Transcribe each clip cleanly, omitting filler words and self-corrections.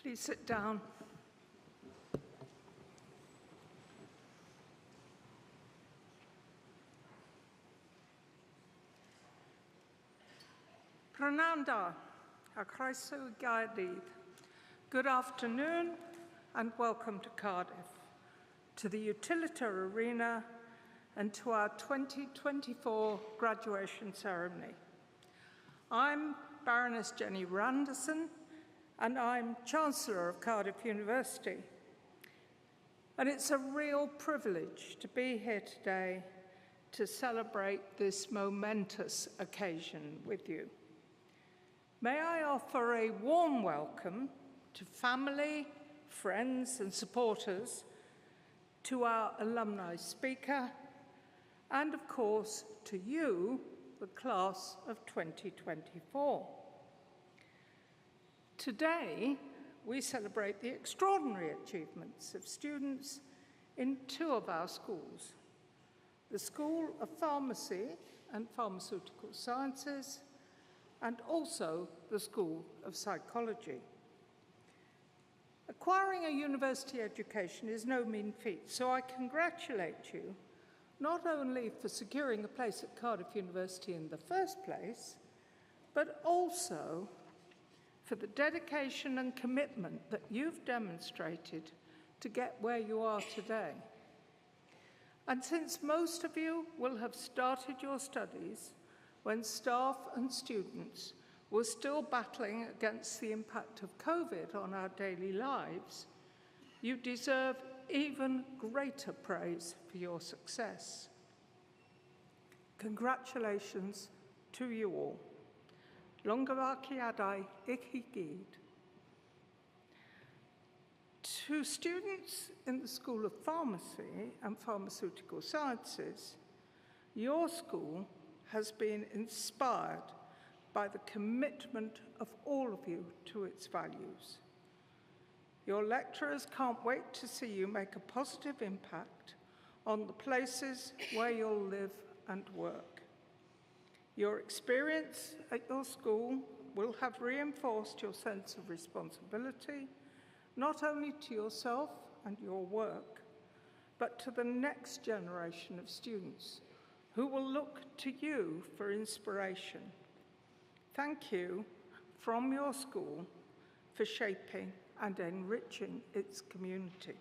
Please sit down. Prananda, a croeso i Gaerdydd. Good afternoon and welcome to Cardiff, to the Utilita Arena and to our 2024 graduation ceremony. I'm Baroness Jenny Randerson and I'm Chancellor of Cardiff University. And it's a real privilege to be here today to celebrate this momentous occasion with you. May I offer a warm welcome to family, friends and supporters, to our alumni speaker, and of course to you, the class of 2024. Today, we celebrate the extraordinary achievements of students in two of our schools, the School of Pharmacy and Pharmaceutical Sciences, and also the School of Psychology. Acquiring a university education is no mean feat, so I congratulate you not only for securing a place at Cardiff University in the first place, but also for the dedication and commitment that you've demonstrated to get where you are today. And since most of you will have started your studies when staff and students were still battling against the impact of COVID on our daily lives, you deserve even greater praise for your success. Congratulations to you all. Llongyfarchiadau I chi gyd. To students in the School of Pharmacy and Pharmaceutical Sciences, your school has been inspired by the commitment of all of you to its values. Your lecturers can't wait to see you make a positive impact on the places where you'll live and work. Your experience at your school will have reinforced your sense of responsibility, not only to yourself and your work, but to the next generation of students who will look to you for inspiration. Thank you from your school for shaping and enriching its community.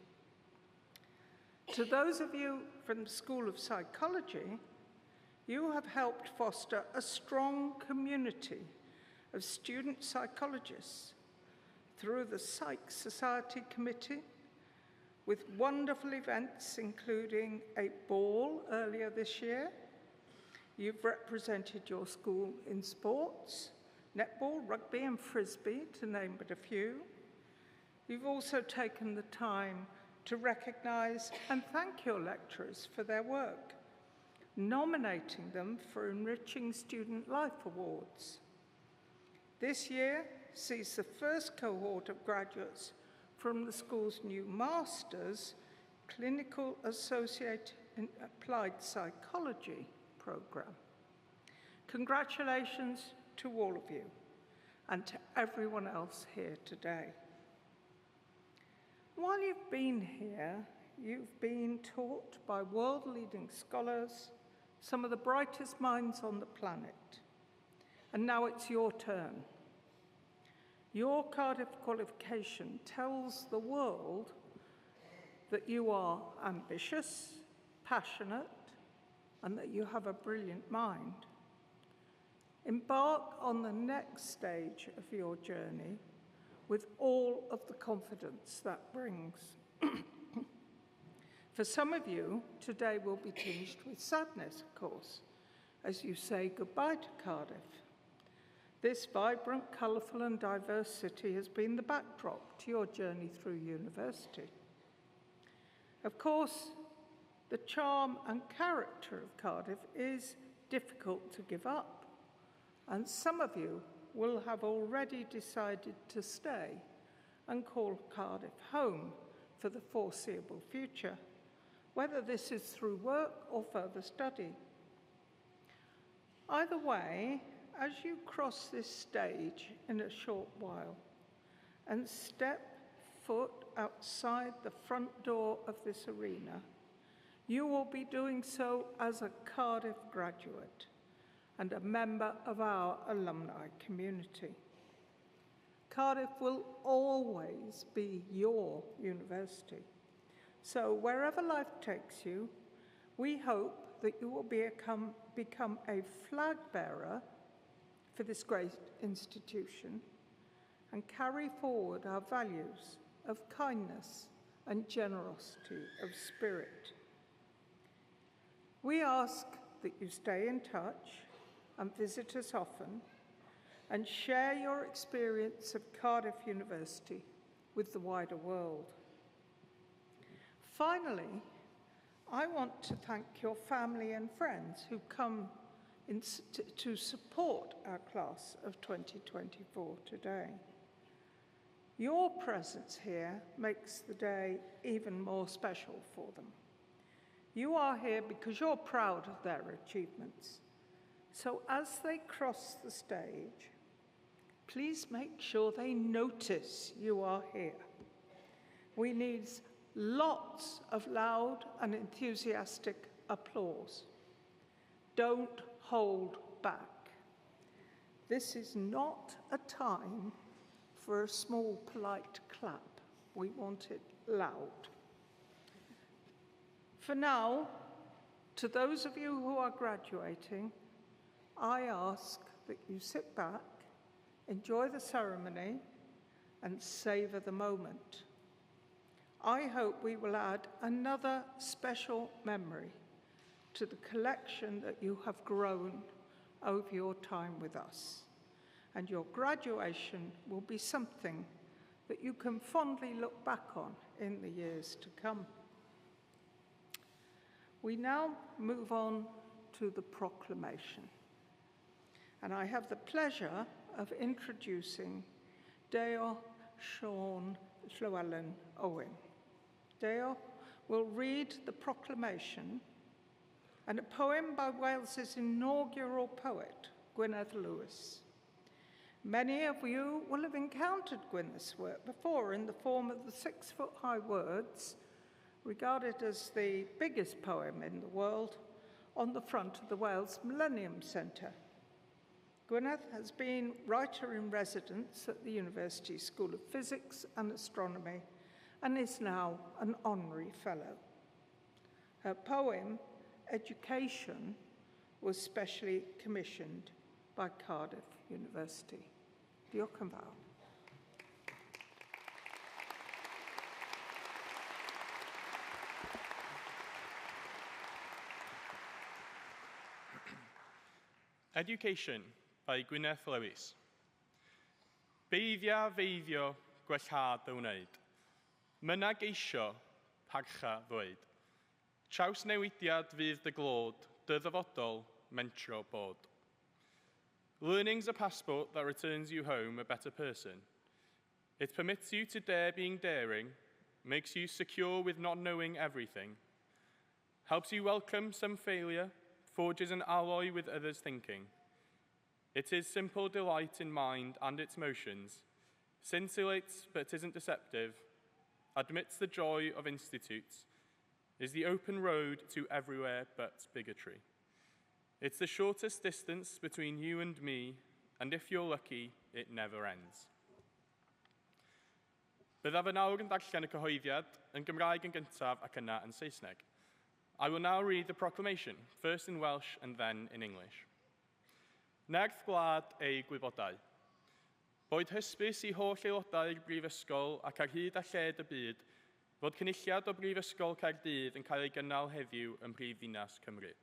To those of you from the School of Psychology, you have helped foster a strong community of student psychologists through the Psych Society Committee, with wonderful events including a ball earlier this year. You've represented your school in sports, netball, rugby and frisbee, to name but a few. You've also taken the time to recognise and thank your lecturers for their work, nominating them for Enriching Student Life Awards. This year sees the first cohort of graduates from the school's new Masters Clinical Associate in Applied Psychology programme. Congratulations to all of you and to everyone else here today. While you've been here, you've been taught by world-leading scholars, some of the brightest minds on the planet. And now it's your turn. Your Cardiff qualification tells the world that you are ambitious, passionate, and that you have a brilliant mind. Embark on the next stage of your journey with all of the confidence that brings. For some of you, today will be tinged with sadness, of course, as you say goodbye to Cardiff. This vibrant, colourful and diverse city has been the backdrop to your journey through university. Of course, the charm and character of Cardiff is difficult to give up, and some of you will have already decided to stay and call Cardiff home for the foreseeable future, whether this is through work or further study. Either way, as you cross this stage in a short while and step foot outside the front door of this arena, you will be doing so as a Cardiff graduate and a member of our alumni community. Cardiff will always be your university. So wherever life takes you, we hope that you will become a flag bearer for this great institution and carry forward our values of kindness and generosity of spirit. We ask that you stay in touch and visit us often and share your experience of Cardiff University with the wider world. Finally, I want to thank your family and friends who come to support our class of 2024 today. Your presence here makes the day even more special for them. You are here because you're proud of their achievements. So as they cross the stage, please make sure they notice you are here. We need lots of loud and enthusiastic applause. Don't hold back. This is not a time for a small, polite clap. We want it loud. For now, to those of you who are graduating, I ask that you sit back, enjoy the ceremony, and savor the moment. I hope we will add another special memory to the collection that you have grown over your time with us. And your graduation will be something that you can fondly look back on in the years to come. We now move on to the proclamation. And I have the pleasure of introducing Deo Siôn Llywelyn Owen. Deo will read the proclamation and a poem by Wales's inaugural poet, Gwyneth Lewis. Many of you will have encountered Gwyneth's work before in the form of the 6-foot-high words, regarded as the biggest poem in the world, on the front of the Wales Millennium Centre. Gwyneth has been writer-in-residence at the University School of Physics and Astronomy and is now an honorary fellow. Her poem, Education, was specially commissioned by Cardiff University. Diolch yn fawr. Education by Gwyneth Lewis. Beiddia feiddio gwellhad y wneud. Myna geisio parcha ddweud. Traws newidiad fydd dy glod, dy ddyfodol, mentro bod. Learning's a passport that returns you home a better person. It permits you to dare being daring, makes you secure with not knowing everything, helps you welcome some failure, forges an alloy with others' thinking. It is simple delight in mind and its motions, scintillates but isn't deceptive, admits the joy of institutes, is the open road to everywhere but bigotry. It's the shortest distance between you and me, and if you're lucky, it never ends. Byddaf yn awr yn darllen y cyhoeddiad yn Gymraeg yn gyntaf ac yna yn Saesneg. I will now read the proclamation, first in Welsh and then in English. Nerth gwlad ei gwybodau. Boed hysbys i holl aelodau'r Brifysgol ac ar hyd a lled y byd fod cynulliad o Brifysgol Caerdydd yn cael ei gynnal heddiw ym Mhrifddinas Cymru.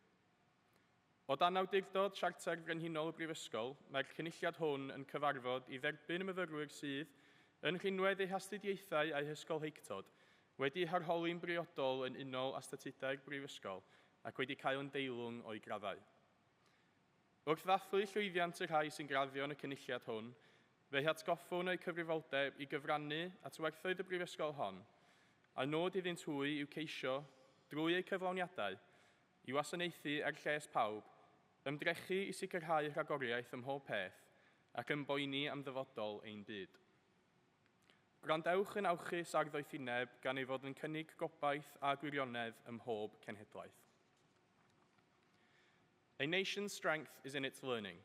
O dan awdurdod Siarter Frenhinol y Brifysgol, mae'r cynulliad hwn yn cyfarfod i dderbyn y myfyrwyr sydd, yn rhinwedd eu hastudiaethau a'u hysgolheictod, wedi harholi'n briodol yn unol â statudau'r Brifysgol ac wedi cael yn deilwng o'i graddau. Wrth ddathlu llwyddiant y rhai sy'n graddio yn y cynulliad hwn, fe'i atgoffwn eu cyfrifoldeb i gyfrannu at werthoedd y Brifysgol hon, a nod iddynt hwy i'w ceisio, drwy eu cyflawniadau, i wasanaethu ar lles pawb, ymdrechu i sicrhau rhagoriaeth ym mhob peth ac ymboeni am ddyfodol ein byd. Gwrandewch yn awchus ar ddoethineb gan ei fod yn cynnig gobaith a gwirionedd ym mhob cenhedlaeth. A nation's strength is in its learning.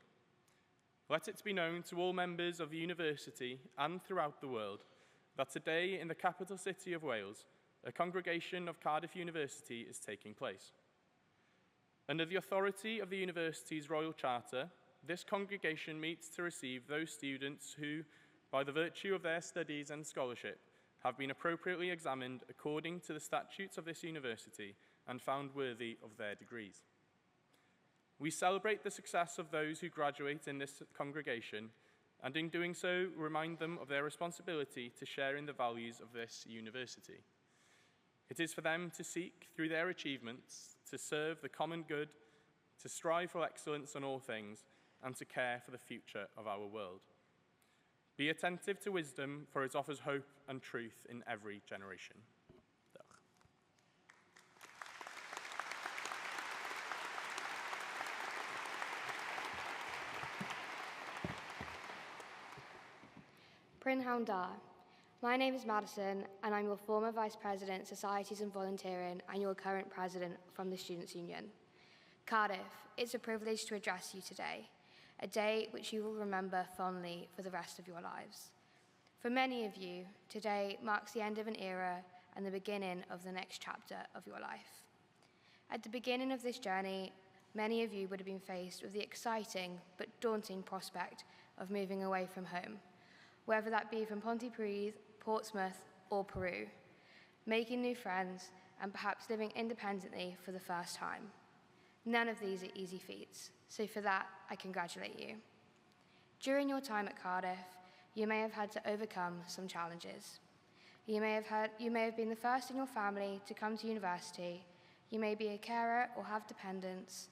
Let it be known to all members of the university and throughout the world that today in the capital city of Wales, a congregation of Cardiff University is taking place. Under the authority of the university's Royal Charter, this congregation meets to receive those students who, by the virtue of their studies and scholarship, have been appropriately examined according to the statutes of this university and found worthy of their degrees. We celebrate the success of those who graduate in this congregation, and in doing so, remind them of their responsibility to share in the values of this university. It is for them to seek, through their achievements, to serve the common good, to strive for excellence in all things, and to care for the future of our world. Be attentive to wisdom, for it offers hope and truth in every generation. Prynhawn da. My name is Madison, and I'm your former Vice President, Societies and Volunteering, and your current President from the Students' Union. Cardiff, it's a privilege to address you today, a day which you will remember fondly for the rest of your lives. For many of you, today marks the end of an era and the beginning of the next chapter of your life. At the beginning of this journey, many of you would have been faced with the exciting but daunting prospect of moving away from home, whether that be from Pontypridd, Portsmouth, or Peru, making new friends and perhaps living independently for the first time. None of these are easy feats, so for that, I congratulate you. During your time at Cardiff, you may have had to overcome some challenges. You may have been the first in your family to come to university. You may be a carer or have dependents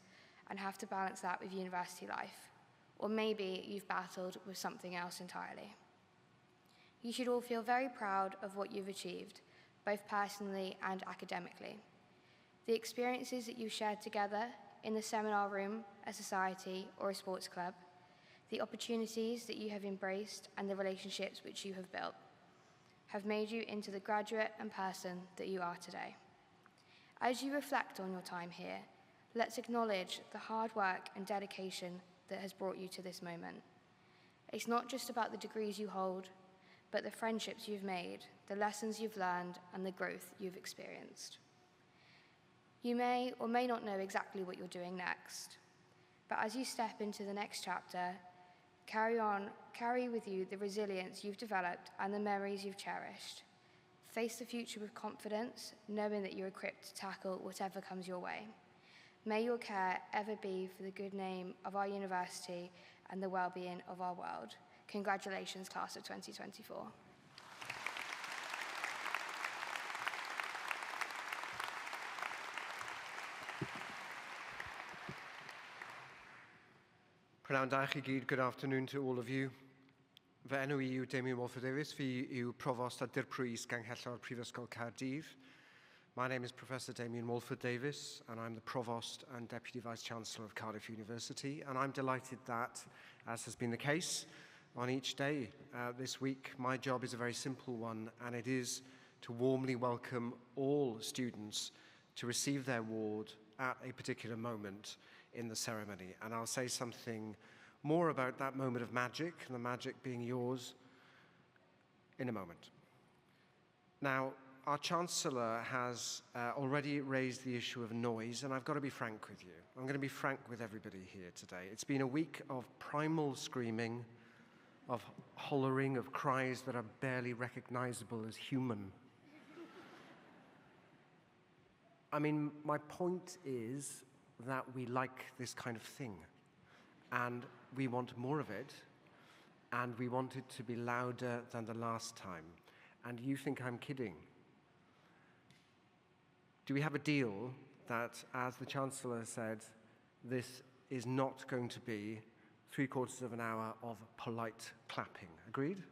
and have to balance that with university life. Or maybe you've battled with something else entirely. You should all feel very proud of what you've achieved, both personally and academically. The experiences that you shared together in the seminar room, a society, or a sports club, the opportunities that you have embraced and the relationships which you have built, have made you into the graduate and person that you are today. As you reflect on your time here, let's acknowledge the hard work and dedication that has brought you to this moment. It's not just about the degrees you hold, but the friendships you've made, the lessons you've learned, and the growth you've experienced. You may or may not know exactly what you're doing next, but as you step into the next chapter, carry with you the resilience you've developed and the memories you've cherished. Face the future with confidence, knowing that you're equipped to tackle whatever comes your way. May your care ever be for the good name of our university and the well-being of our world. Congratulations, class of 2024. Prynawn da chi gyd, good afternoon to all of you. Fy enw I yw Damien Wolford-Davies, fi yw Provost a Dirprwys Ganghellor Prifysgol Caerdydd. My name is Professor Damien Wolford-Davies, and I'm the Provost and Deputy Vice-Chancellor of Cardiff University, and I'm delighted that, as has been the case on each day this week, my job is a very simple one, and it is to warmly welcome all students to receive their award at a particular moment in the ceremony. And I'll say something more about that moment of magic, and the magic being yours, in a moment. Now, our Chancellor has already raised the issue of noise, and I've got to be frank with you. I'm going to be frank with everybody here today. It's been a week of primal screaming, of hollering, of cries that are barely recognizable as human. I mean, my point is that we like this kind of thing, and we want more of it, and we want it to be louder than the last time. And you think I'm kidding? Do we have a deal that, as the Chancellor said, this is not going to be 3/4 of an hour of polite clapping? Agreed?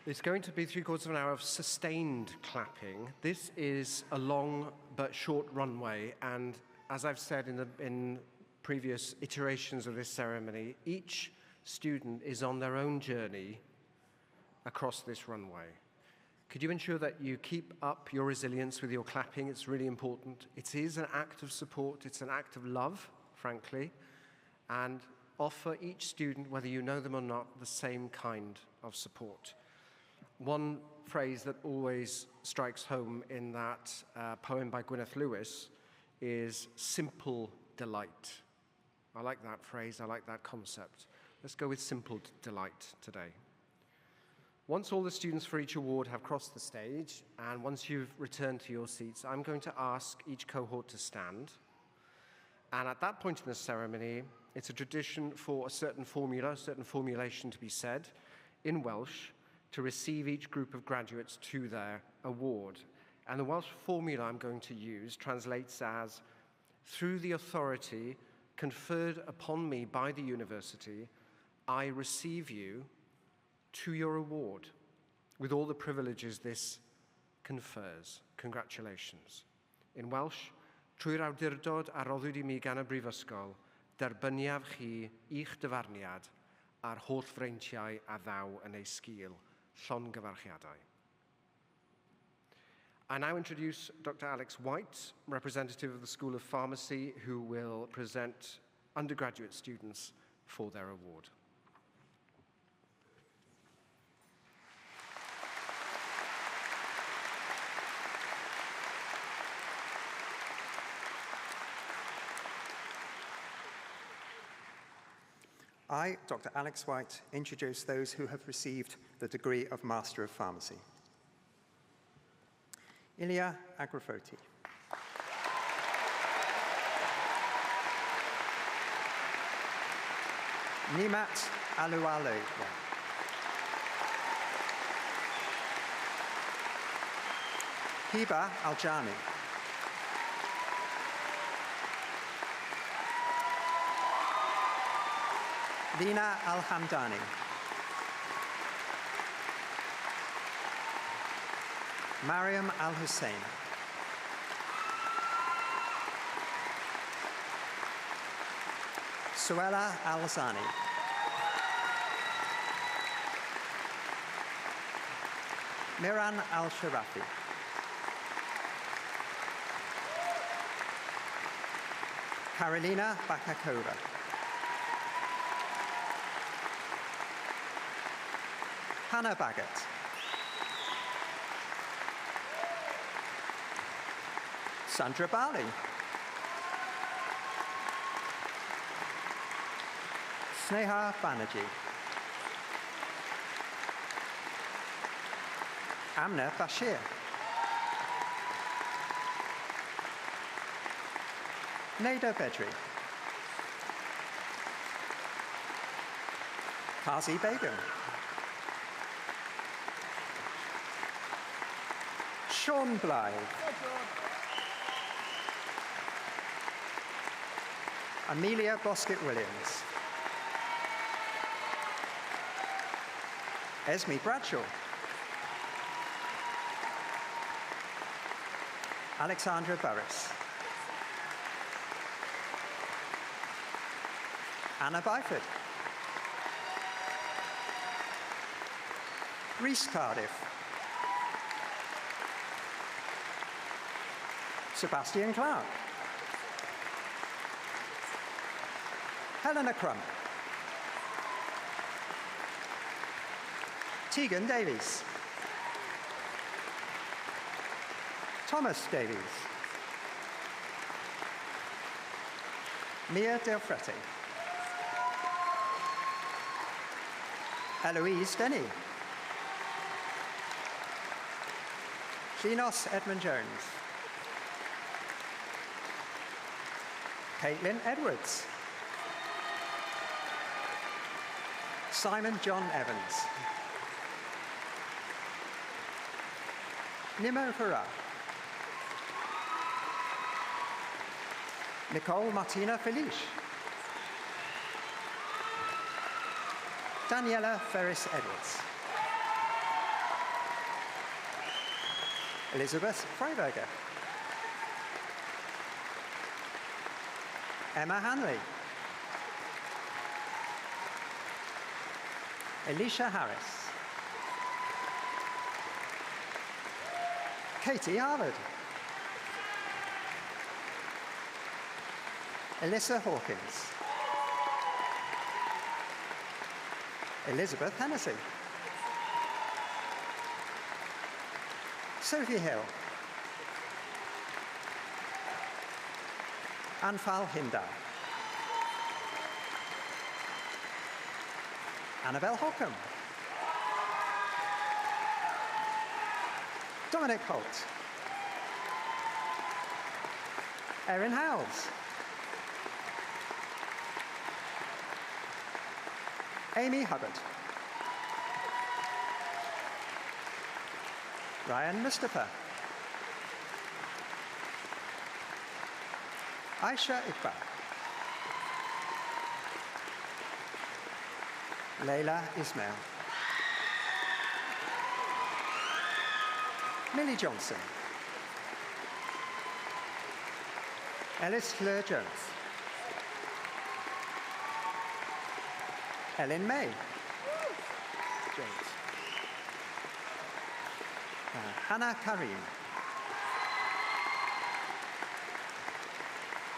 It's going to be 3/4 of an hour of sustained clapping. This is a long but short runway, and as I've said in previous iterations of this ceremony, each student is on their own journey across this runway. Could you ensure that you keep up your resilience with your clapping? It's really important. It is an act of support, it's an act of love, frankly, and offer each student, whether you know them or not, the same kind of support. One phrase that always strikes home in that poem by Gwyneth Lewis is simple delight. I like that phrase, I like that concept. Let's go with simple delight today. Once all the students for each award have crossed the stage, and once you've returned to your seats, I'm going to ask each cohort to stand. And at that point in the ceremony, it's a tradition for a certain formula, a certain formulation to be said in Welsh to receive each group of graduates to their award. And the Welsh formula I'm going to use translates as, through the authority conferred upon me by the university, I receive you to your award with all the privileges this confers. Congratulations. In Welsh, trwy'r awdurdod a roddwyd I mi gan y Brifysgol, derbyniaf chi i'ch dyfarniad a'r holl freintiau a ddaw yn ei sgil. Llongyfarchiadau. I now introduce Dr. Alex White, representative of the School of Pharmacy, who will present undergraduate students for their award. I, Dr. Alex White, introduce those who have received the degree of Master of Pharmacy. Ilya Agrafoti. Nimat Alualo. Hiba Aljani. Lina Al-Hamdani. Mariam Al-Hussein. Suella Al-Zani. Miran Al-Sharafi. Carolina Bakakova. Hannah Baggett. Sandra Bali. Sneha Banerjee. Amna Bashir. Nada Bedri. Kazi Begum. Sean Blythe. Amelia Boscott-Williams. Esme Bradshaw. Alexandra Burris. Anna Byford. Rhys Cardiff. Sebastian Clark. Helena Crump. Tegan Davies. Thomas Davies. Mia Delfrette. Eloise Denny. Shinos Edmund-Jones. Caitlin Edwards. Simon John Evans. Nimo Farah. Nicole Martina Felice. Daniela Ferris Edwards. Elizabeth Freiberger. Emma Hanley. Alicia Harris. Katie Harvard. Alyssa Hawkins. Elizabeth Hennessy. Sophie Hill. Anfal Hindar. Annabelle Holcomb. Dominic Holt. Erin Howells. Amy Hubbard. Ryan Mustafa. Aisha Iqbal. Leila Ismail. Millie Johnson. Ellis Fleur Jones. Ellen May. Jones. Hannah Karim.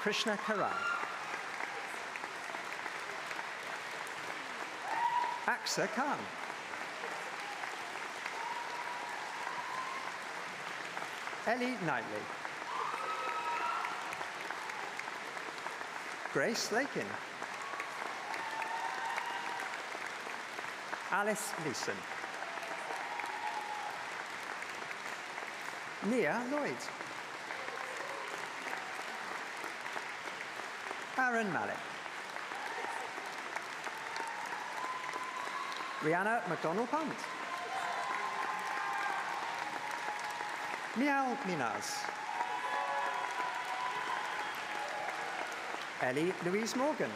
Krishna Karan. Aksa Khan. Ellie Knightley. Grace Lakin. Alice Leeson. Nia Lloyd. Aaron Malik. Rihanna McDonald-Pont. Mial Minaz. Ellie Louise Morgan.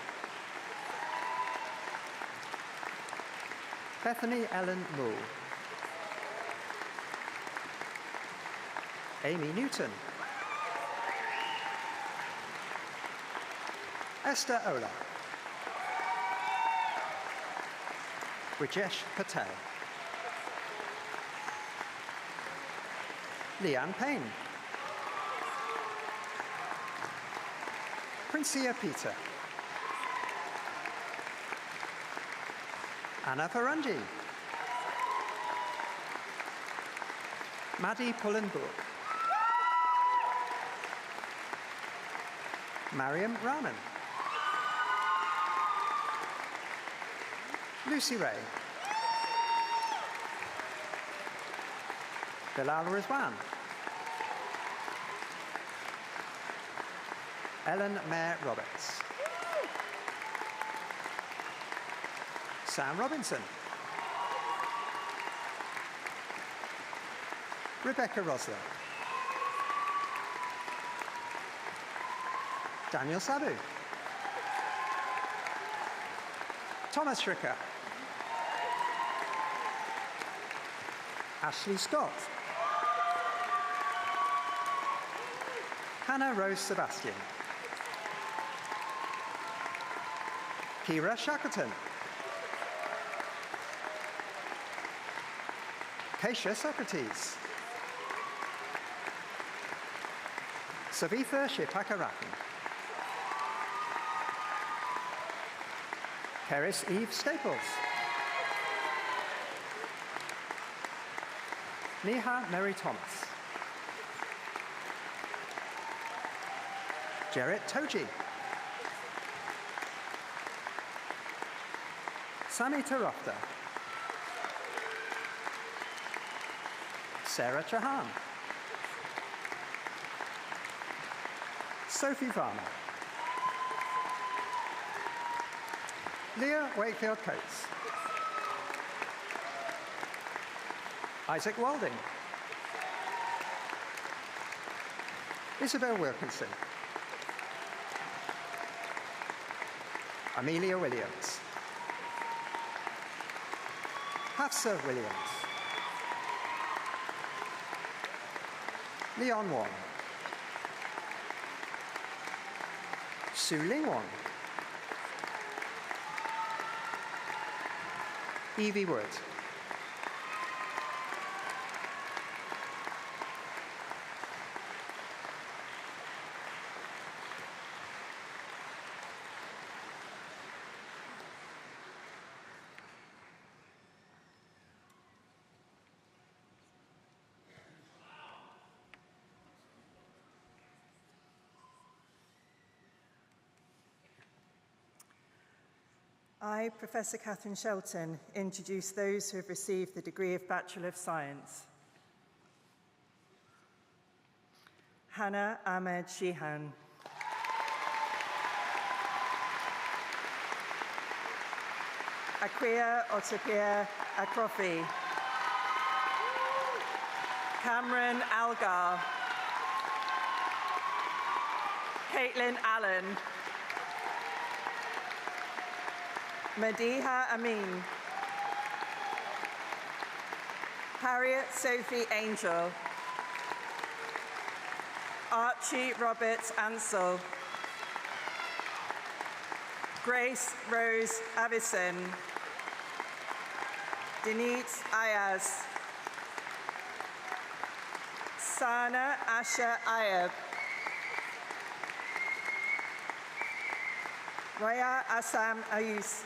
Bethany Ellen Moore. Amy Newton. Esther Ola. Rajesh Patel. Leanne Payne. Princia Peter. Anna Farangi. Maddie Pullenbrook. Mariam Rahman. Lucy Ray. Bilal Rizwan. Ellen Mayer Roberts. Sam Robinson. Rebecca Rosler. Daniel Sabu. Thomas Schricker. Ashley Scott. Hannah Rose Sebastian. Kira Shackleton. Keisha Socrates. Savitha Shipakarathan. Paris Eve Staples. Neha Mary Thomas. Jarrett Toji. Sami Tarafta. Sarah Chahan. Sophie Varner. Leah Wakefield Coates. Isaac Walding. Isabel Wilkinson. Amelia Williams. Hafsa Williams. Leon Wong. Su Ling Wong. Evie Wood. I, Professor Catherine Shelton, introduce those who have received the degree of Bachelor of Science. Hannah Ahmed Shihan. Akria Otopia Akrofi. Cameron Algar. Caitlin Allen. Madiha Amin. Harriet Sophie Angel. Archie Robert Ansell. Grace Rose Avison. Denise Ayaz. Sana Asha Ayab. Raya Assam Ayus.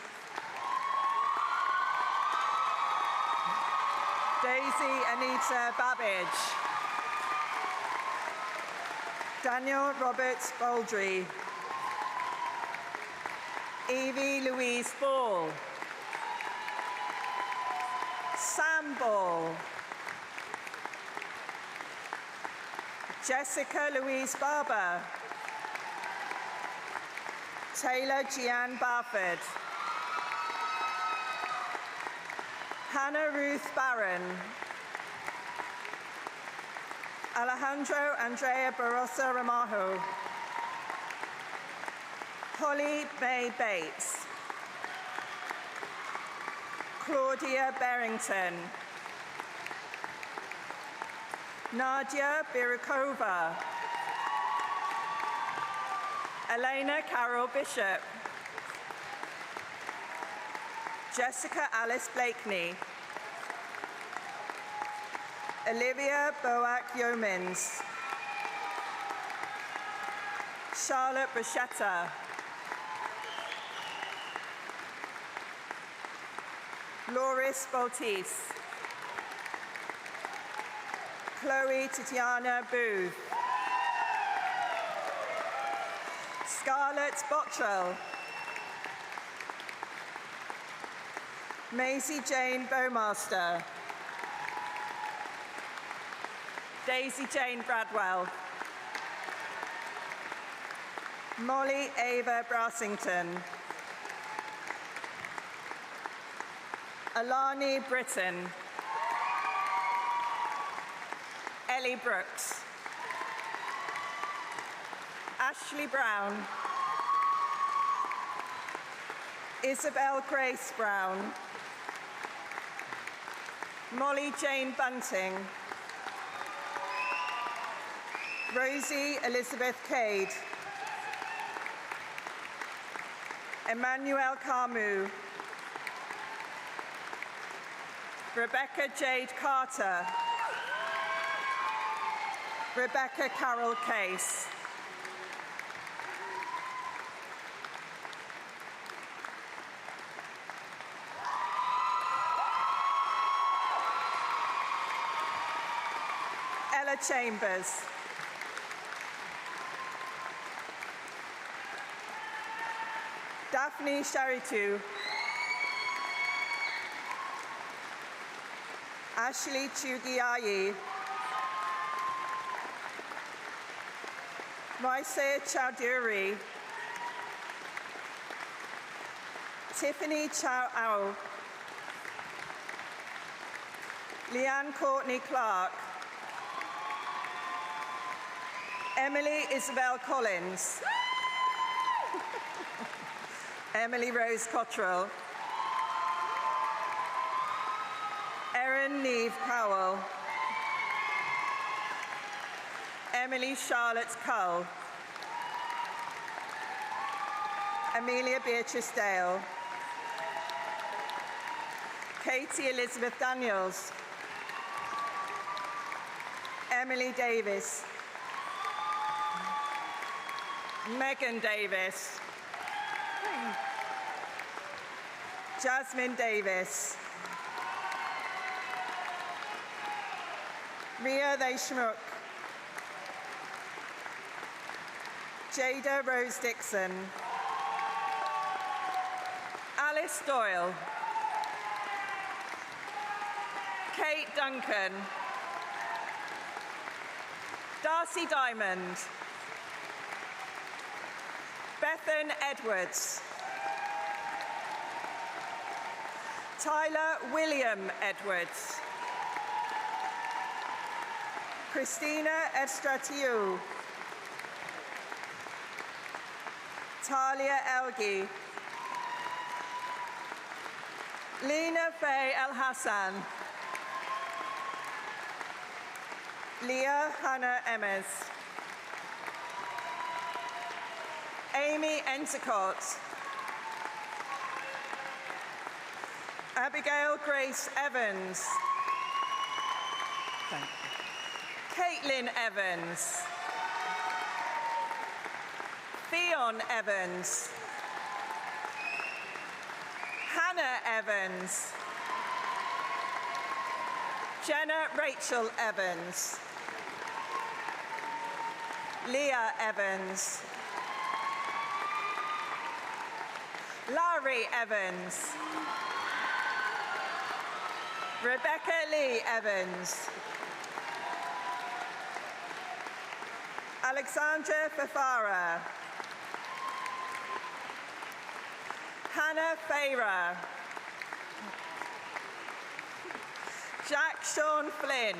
Daisy Anita Babbage. Daniel Robert Baldry. Evie Louise Ball. Sam Ball. Jessica Louise Barber. Taylor Jeanne Barford. Hannah Ruth Barron. Alejandro Andrea Barroso Ramajo. Holly May Bates. Claudia Barrington. Nadia Birukova. Elena Carol Bishop. Jessica Alice Blakeney. Olivia Boak Yeomans. Charlotte Bruschetta. Loris Baltis. Chloe Titiana Booth. Scarlett Bottrell. Maisie Jane Bowmaster. Daisy Jane Bradwell. Molly Ava Brassington. Alani Britton. Ellie Brooks. Ashley Brown. Isabel Grace Brown. Molly Jane Bunting. Rosie Elizabeth Cade. Emmanuel Camus. Rebecca Jade Carter. Rebecca Carol Case. Ella Chambers. Daphne Sharitu. Ashley Chugiayi. Raisa Chowdhury. Tiffany Chow Owl. Leanne Courtney Clark. Emily Isabel Collins. Emily Rose Cottrell. Erin Neve Cowell. Emily Charlotte Cull. Amelia Beatrice Dale. Katie Elizabeth Daniels. Emily Davis. Megan Davis. Jasmine Davis. Ria Deishmuk. Jada Rose Dixon. Alice Doyle. Kate Duncan. Darcy Diamond. Bethan Edwards. Tyler William Edwards. Christina Estratiu. Talia Elgi. Lena Faye El Hassan. Leah Hannah Emmers. Amy Entercott. Abigail Grace Evans. Thank you. Caitlin Evans. Theon Evans. Hannah Evans. Jenna Rachel Evans. Leah Evans. Larry Evans. Rebecca Lee Evans. Alexandra Fafara. Hannah Feyra. Jack Sean Flynn.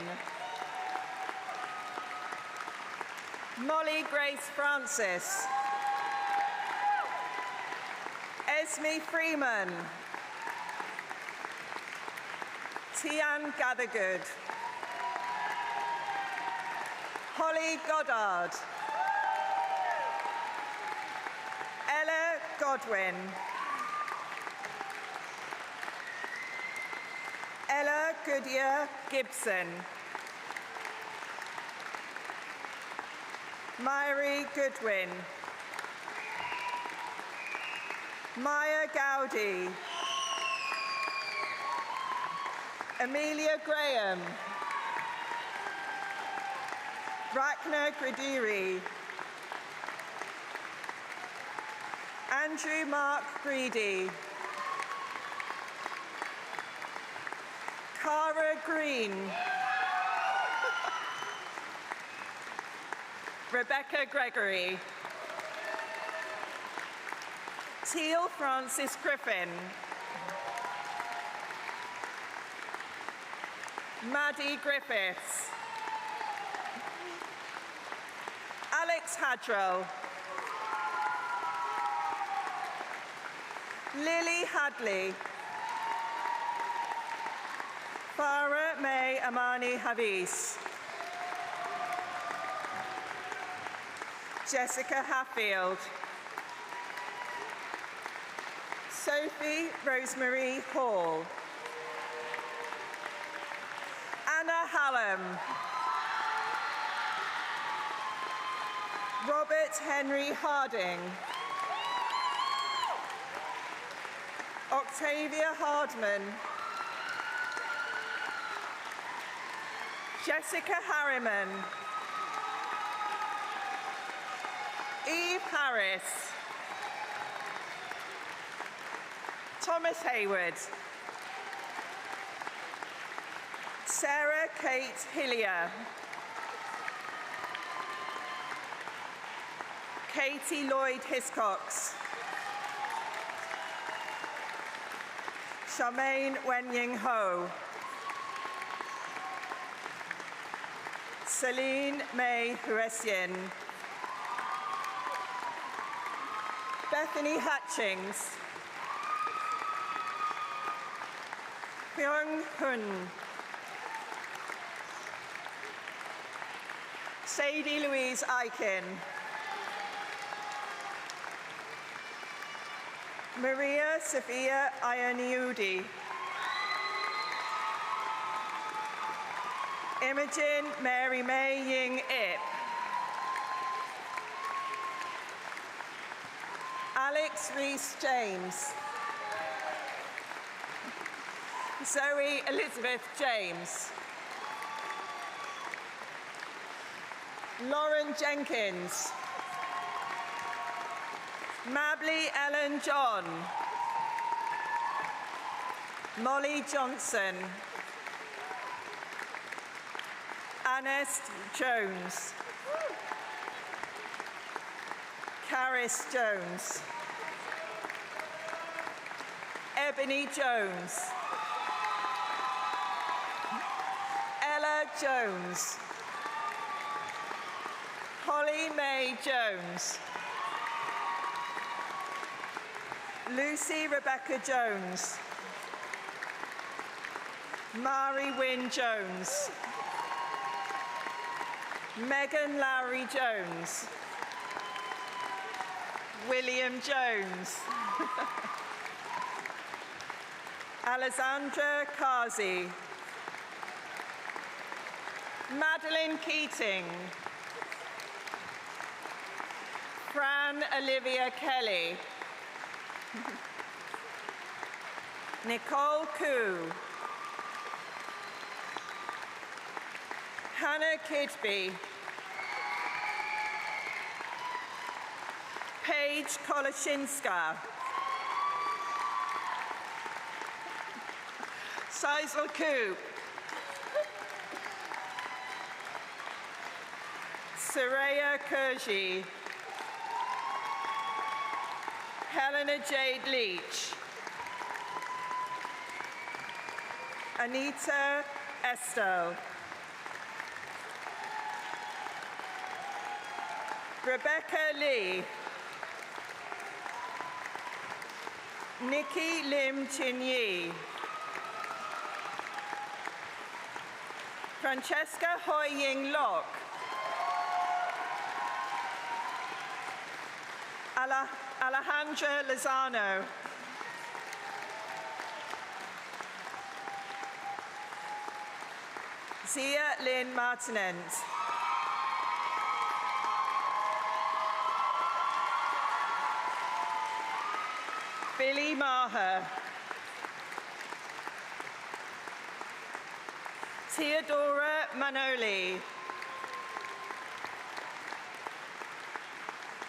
Molly Grace Francis. Esme Freeman. Tian Gathergood. Holly Goddard. Ella Godwin. Ella Goodyear Gibson. Myri Goodwin. Maya Gowdy. Amelia Graham. Rachna Gridiri. Andrew Mark Greedy. Cara Green. Rebecca Gregory. Teal Francis Griffin. Maddie Griffiths. Alex Hadrell. Lily Hadley. Farah May Amani Havis. Jessica Hatfield. Sophie Rosemary Hall. Anna Hallam. Robert Henry Harding. Octavia Hardman. Jessica Harriman. Eve Harris. Thomas Hayward. Sarah Kate Hillier. Katie Lloyd Hiscox. Charmaine Wenying Ho. Celine May Huessian. Bethany Hatchings. Hyung Hun. Sadie Louise Aiken. Maria Sophia Ioniudi. Imogen Mary May Ying Ip. Alex Reese James. Zoe Elizabeth James. Lauren Jenkins. Mably Ellen John. Molly Johnson. Ernest Jones. Caris Jones. Ebony Jones. Ella Jones. Holly Mae Jones. Lucy Rebecca Jones. Mari Wynne Jones. Megan Lowry Jones. William Jones. Alessandra Kazi. Madeline Keating. Fran Olivia Kelly. Nicole Koo. Hannah Kidby. Paige Koloshinska. Seisel Coop. Saraya Kurji. Helena Jade Leach. Anita Estel. Rebecca Lee. Nikki Lim Chin Yi. Francesca Hoi Ying Lok. Alejandra Lozano. Zia Lynn Martinent. Billy Maher. Theodora Manoli.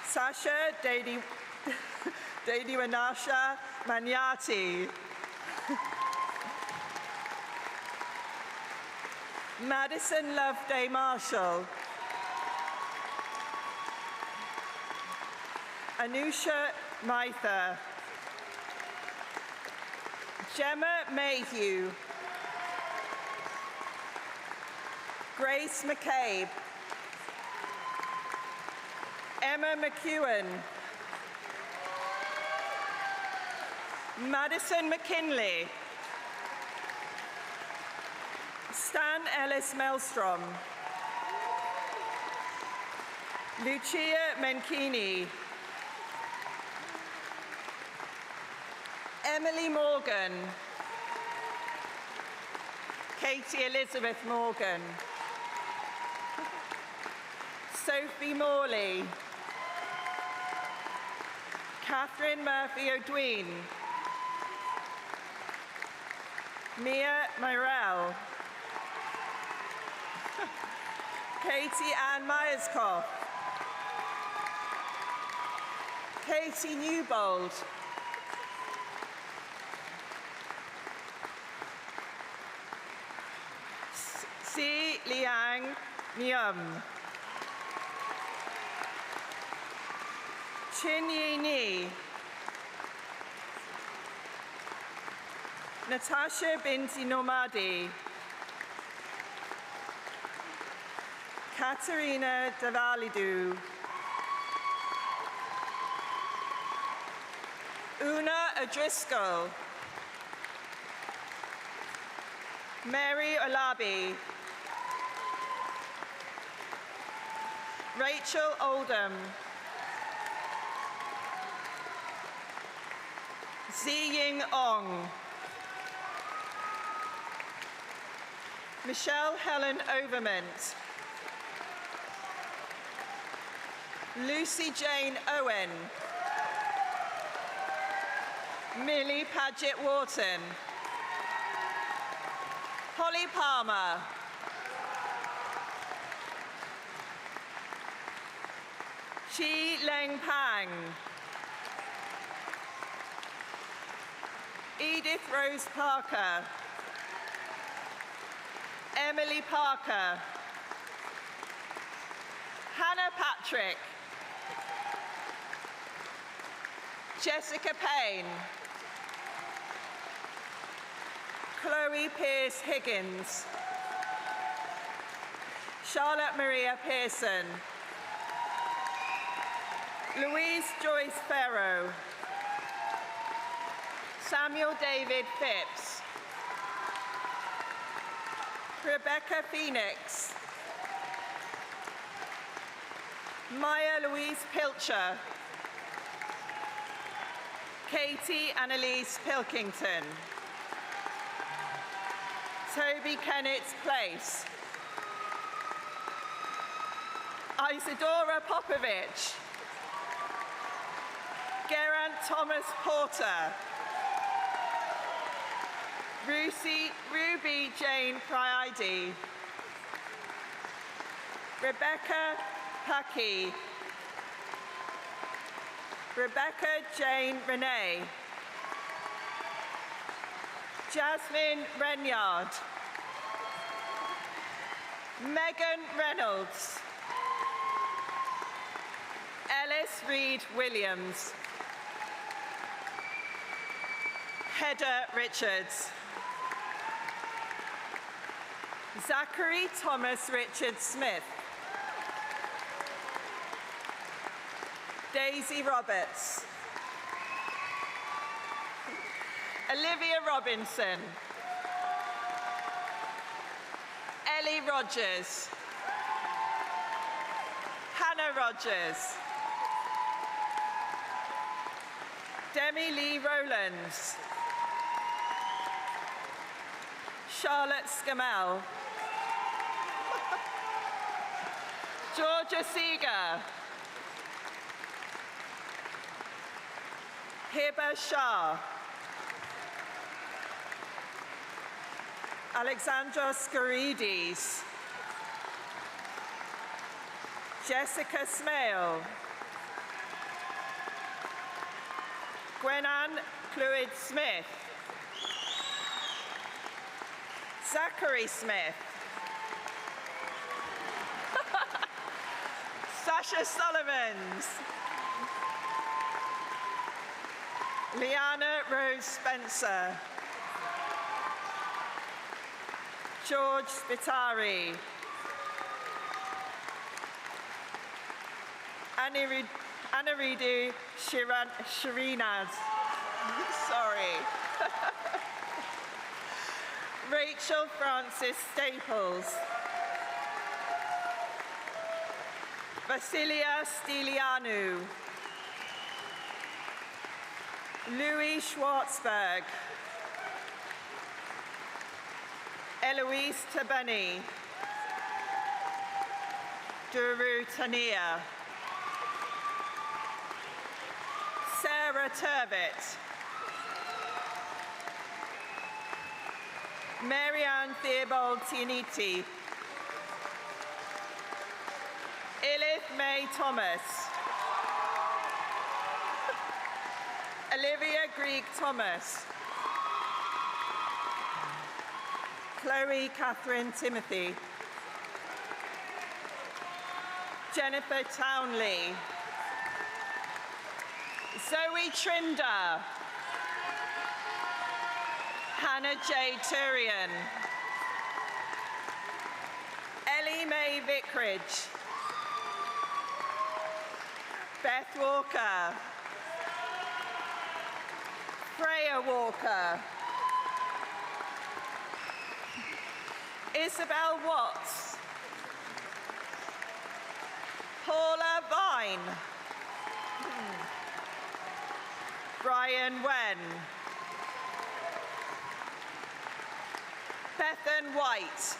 Sasha Dediwanasha Manyati. Madison Loveday Marshall. Anusha Maitha. Gemma Mayhew. Grace McCabe. Emma McEwen. Madison McKinley. Stan Ellis Maelstrom. Lucia Menchini. Emily Morgan. Katie Elizabeth Morgan. Sophie Morley. Catherine Murphy O'Dween. Mia Myrell. Katie Ann Myerscough. Katie Newbold. Si Liang Nyum. Chin Yi Ni. Natasha Binti Nomadi. Katerina Davalidu. Una O'Driscoll. Mary Olabi. Rachel Oldham. Ziying Ong. Michelle Helen Overment. Lucy Jane Owen. Millie Paget Wharton. Holly Palmer. Chi Leng Pang. Edith Rose Parker. Emily Parker. Hannah Patrick. Jessica Payne. Chloe Pierce Higgins. Charlotte Maria Pearson. Louise Joyce Farrow. Samuel David Phipps. Rebecca Phoenix. Maya Louise Pilcher. Katie Annalise Pilkington. Toby Kennett Place. Isadora Popovich. Geraint Thomas Porter. Ruby Jane Priide. Rebecca Paki. Rebecca Jane Renee. Jasmine Renyard. Megan Reynolds. Ellis Reed Williams. Heather Richards. Zachary Thomas Richard Smith. Daisy Roberts. Olivia Robinson. Ellie Rogers. Hannah Rogers. Demi Lee Rowlands. Charlotte Scamell. Georgia Seeger. Hiba Shah. Alexandra Skouridis. Jessica Smale. Gwenan Clwyd Smith. Zachary Smith. Sasha Solomons. Liana Rose Spencer. George Spitari. Anaridu Shirinaz. Sorry. Rachel Francis Staples. Vasilia Stilianou. Louis Schwartzberg. Eloise Tabani. Duru Tania. Sarah Turbett. Marianne Theobald Tianiti. Elif May Thomas. Olivia Grieg Thomas. Chloe Catherine Timothy. Jennifer Townley. Zoe Trinder. Hannah J. Turian. Ellie Mae Vickridge. Beth Walker. Freya Walker. Isabel Watts. Vine. Brian Wen. Bethan White.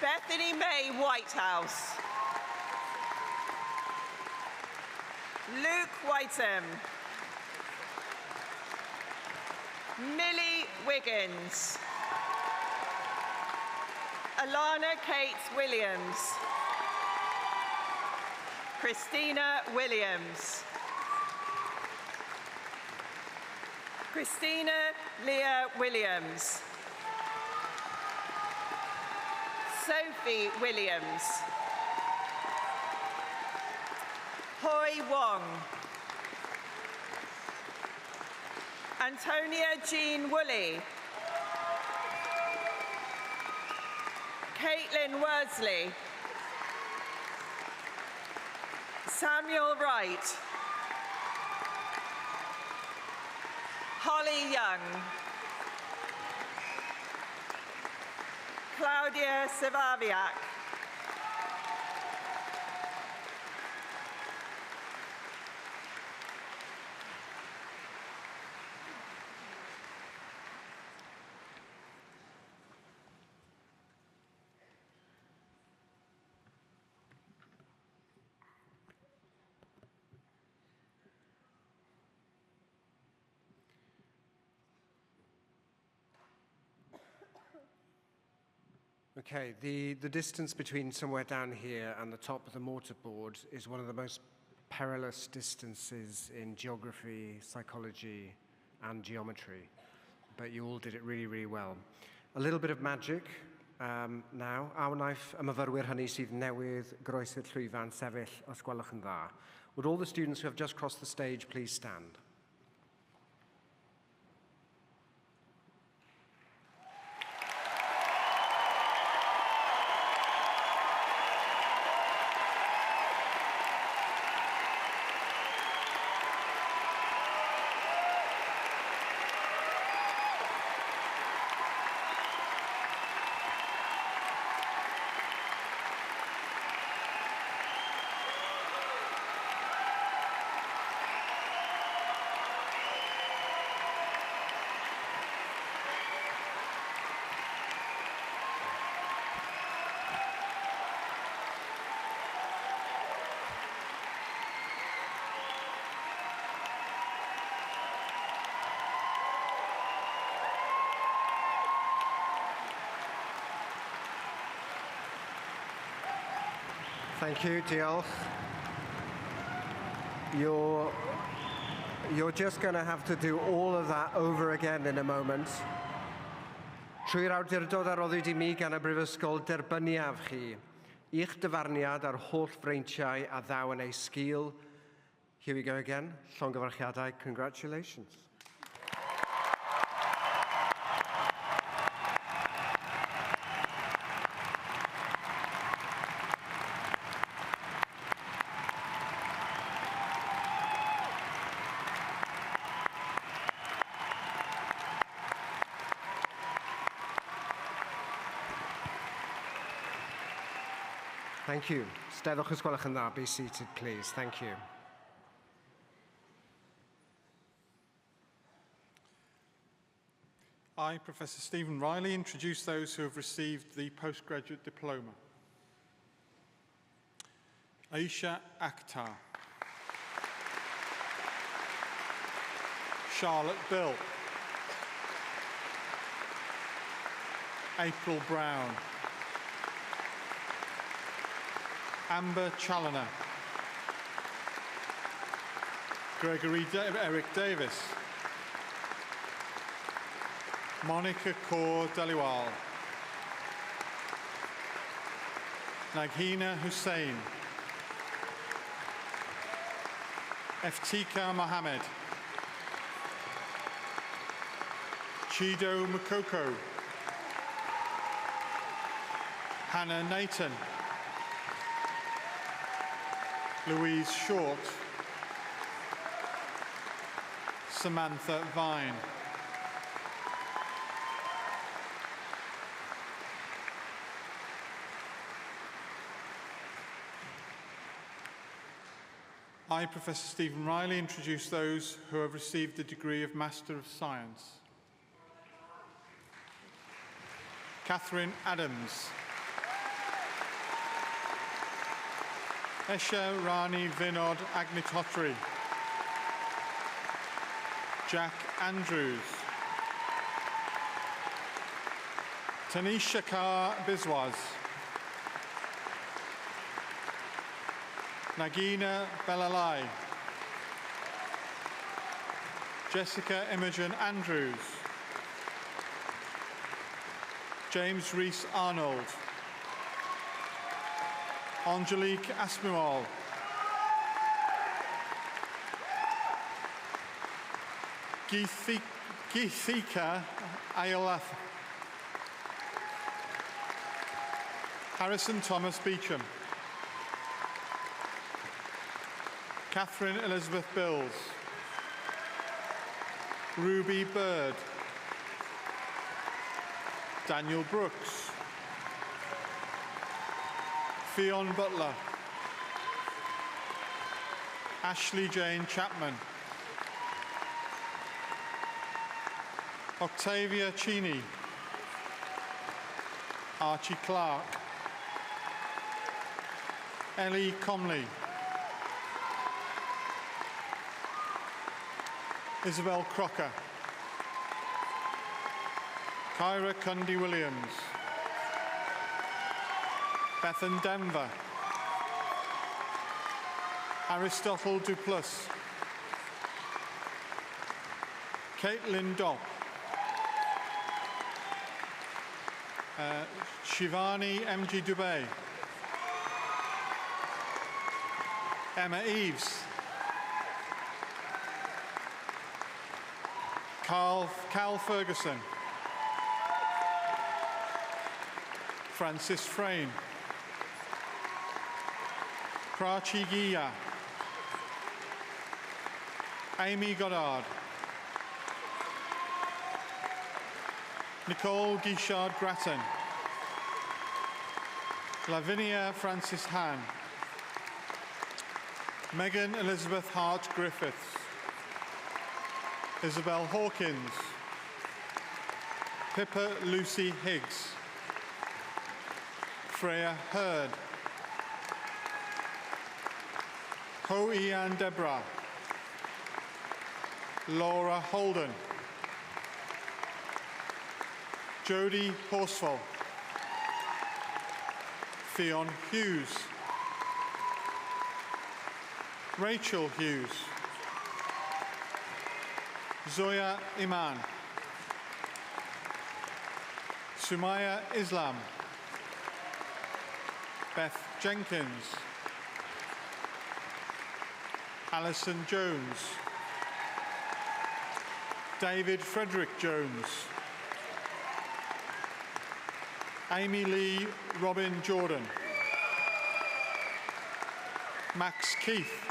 Bethany May Whitehouse. Luke Whiteham. Millie Wiggins. Alana Kate Williams. Christina Williams. Christina Leah Williams. Sophie Williams. Hoi Wong. Antonia Jean Woolley. Caitlin Worsley. Samuel Wright. Holly Young. Claudia Savaviak. Okay, the distance between somewhere down here and the top of the mortarboard is one of the most perilous distances in geography, psychology, and geometry. But you all did it really, really well. A little bit of magic now. A wnaeth y myfyrwyr hynny sydd newydd groesi'r llwyfan sefyll os gwelwch yn dda. Would all the students who have just crossed the stage please stand? Thank you, diolch. You're just going to have to do all of that over again in a moment. Trwy'r awdurdod a roddwyd I mi gan y Brifysgol derbyniaf chi, i'ch dyfarniad ar holl freintiau a ddaw yn ei sgil. Here we go again. Llongyfarchiadau, congratulations. Thank you. Steddwch os gwelwch yn dda. Be seated, please. Thank you. I, Professor Stephen Riley, introduce those who have received the postgraduate diploma. Aisha Akhtar. Charlotte Bill. April Brown. Amber Challoner. Eric Davis. Monica Kaur Daliwal. Naghina Hussain. Eftika Mohammed. Chido Makoko. Hannah Nathan. Louise Short. Samantha Vine. I, Professor Stephen Riley, introduce those who have received the degree of Master of Science. Catherine Adams. Esha Rani Vinod Agnitotri. Jack Andrews. Tanisha Kar Biswas. Nagina Belalai. Jessica Imogen Andrews. James Rees Arnold. Angelique Asmual. Geethika Ayolaf. Harrison Thomas Beecham. Catherine Elizabeth Bills. Ruby Bird. Daniel Brooks. Fionn Butler. Ashley Jane Chapman. Octavia Cheney. Archie Clark. Ellie Comley. Isabel Crocker. Kyra Cundy Williams. Bethan Denver. Aristotle Duplus. Caitlin Dopp. Shivani M.G. Dubey. Emma Eves. Cal Ferguson. Francis Frayne. Prachi Gia. Amy Goddard. Nicole Guichard Grattan. Lavinia Francis Han. Megan Elizabeth Hart Griffiths. Isabel Hawkins. Pippa Lucy Higgs. Freya Hurd. Ho Ian Deborah. Laura Holden. Jodie Horsfall. Fionn Hughes. Rachel Hughes. Zoya Iman. Sumaya Islam. Beth Jenkins. Alison Jones. David Frederick Jones. Amy Lee Robin Jordan. Max Keith.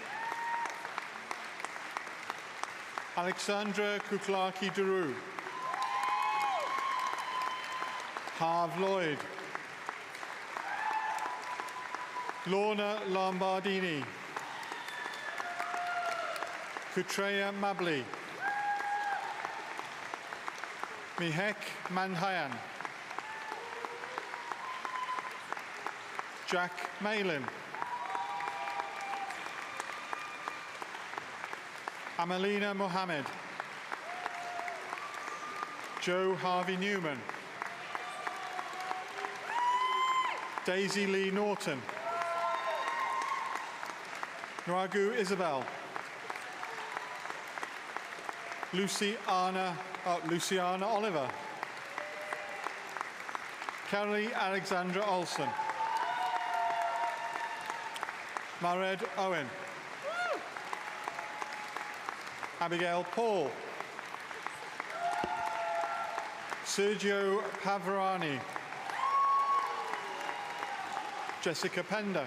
Alexandra Kuklaki-Daru. Harv Lloyd. Lorna Lombardini. Kutreya Mabli. Mihek Manhayan. Jack Malin. Amelina Mohammed. Joe Harvey Newman. Daisy Lee Norton. Nwagu Isabel. Luciana Oliver. Kelly Alexandra Olsen. Mared Owen. Abigail Paul. Sergio Pavarani. Jessica Pender.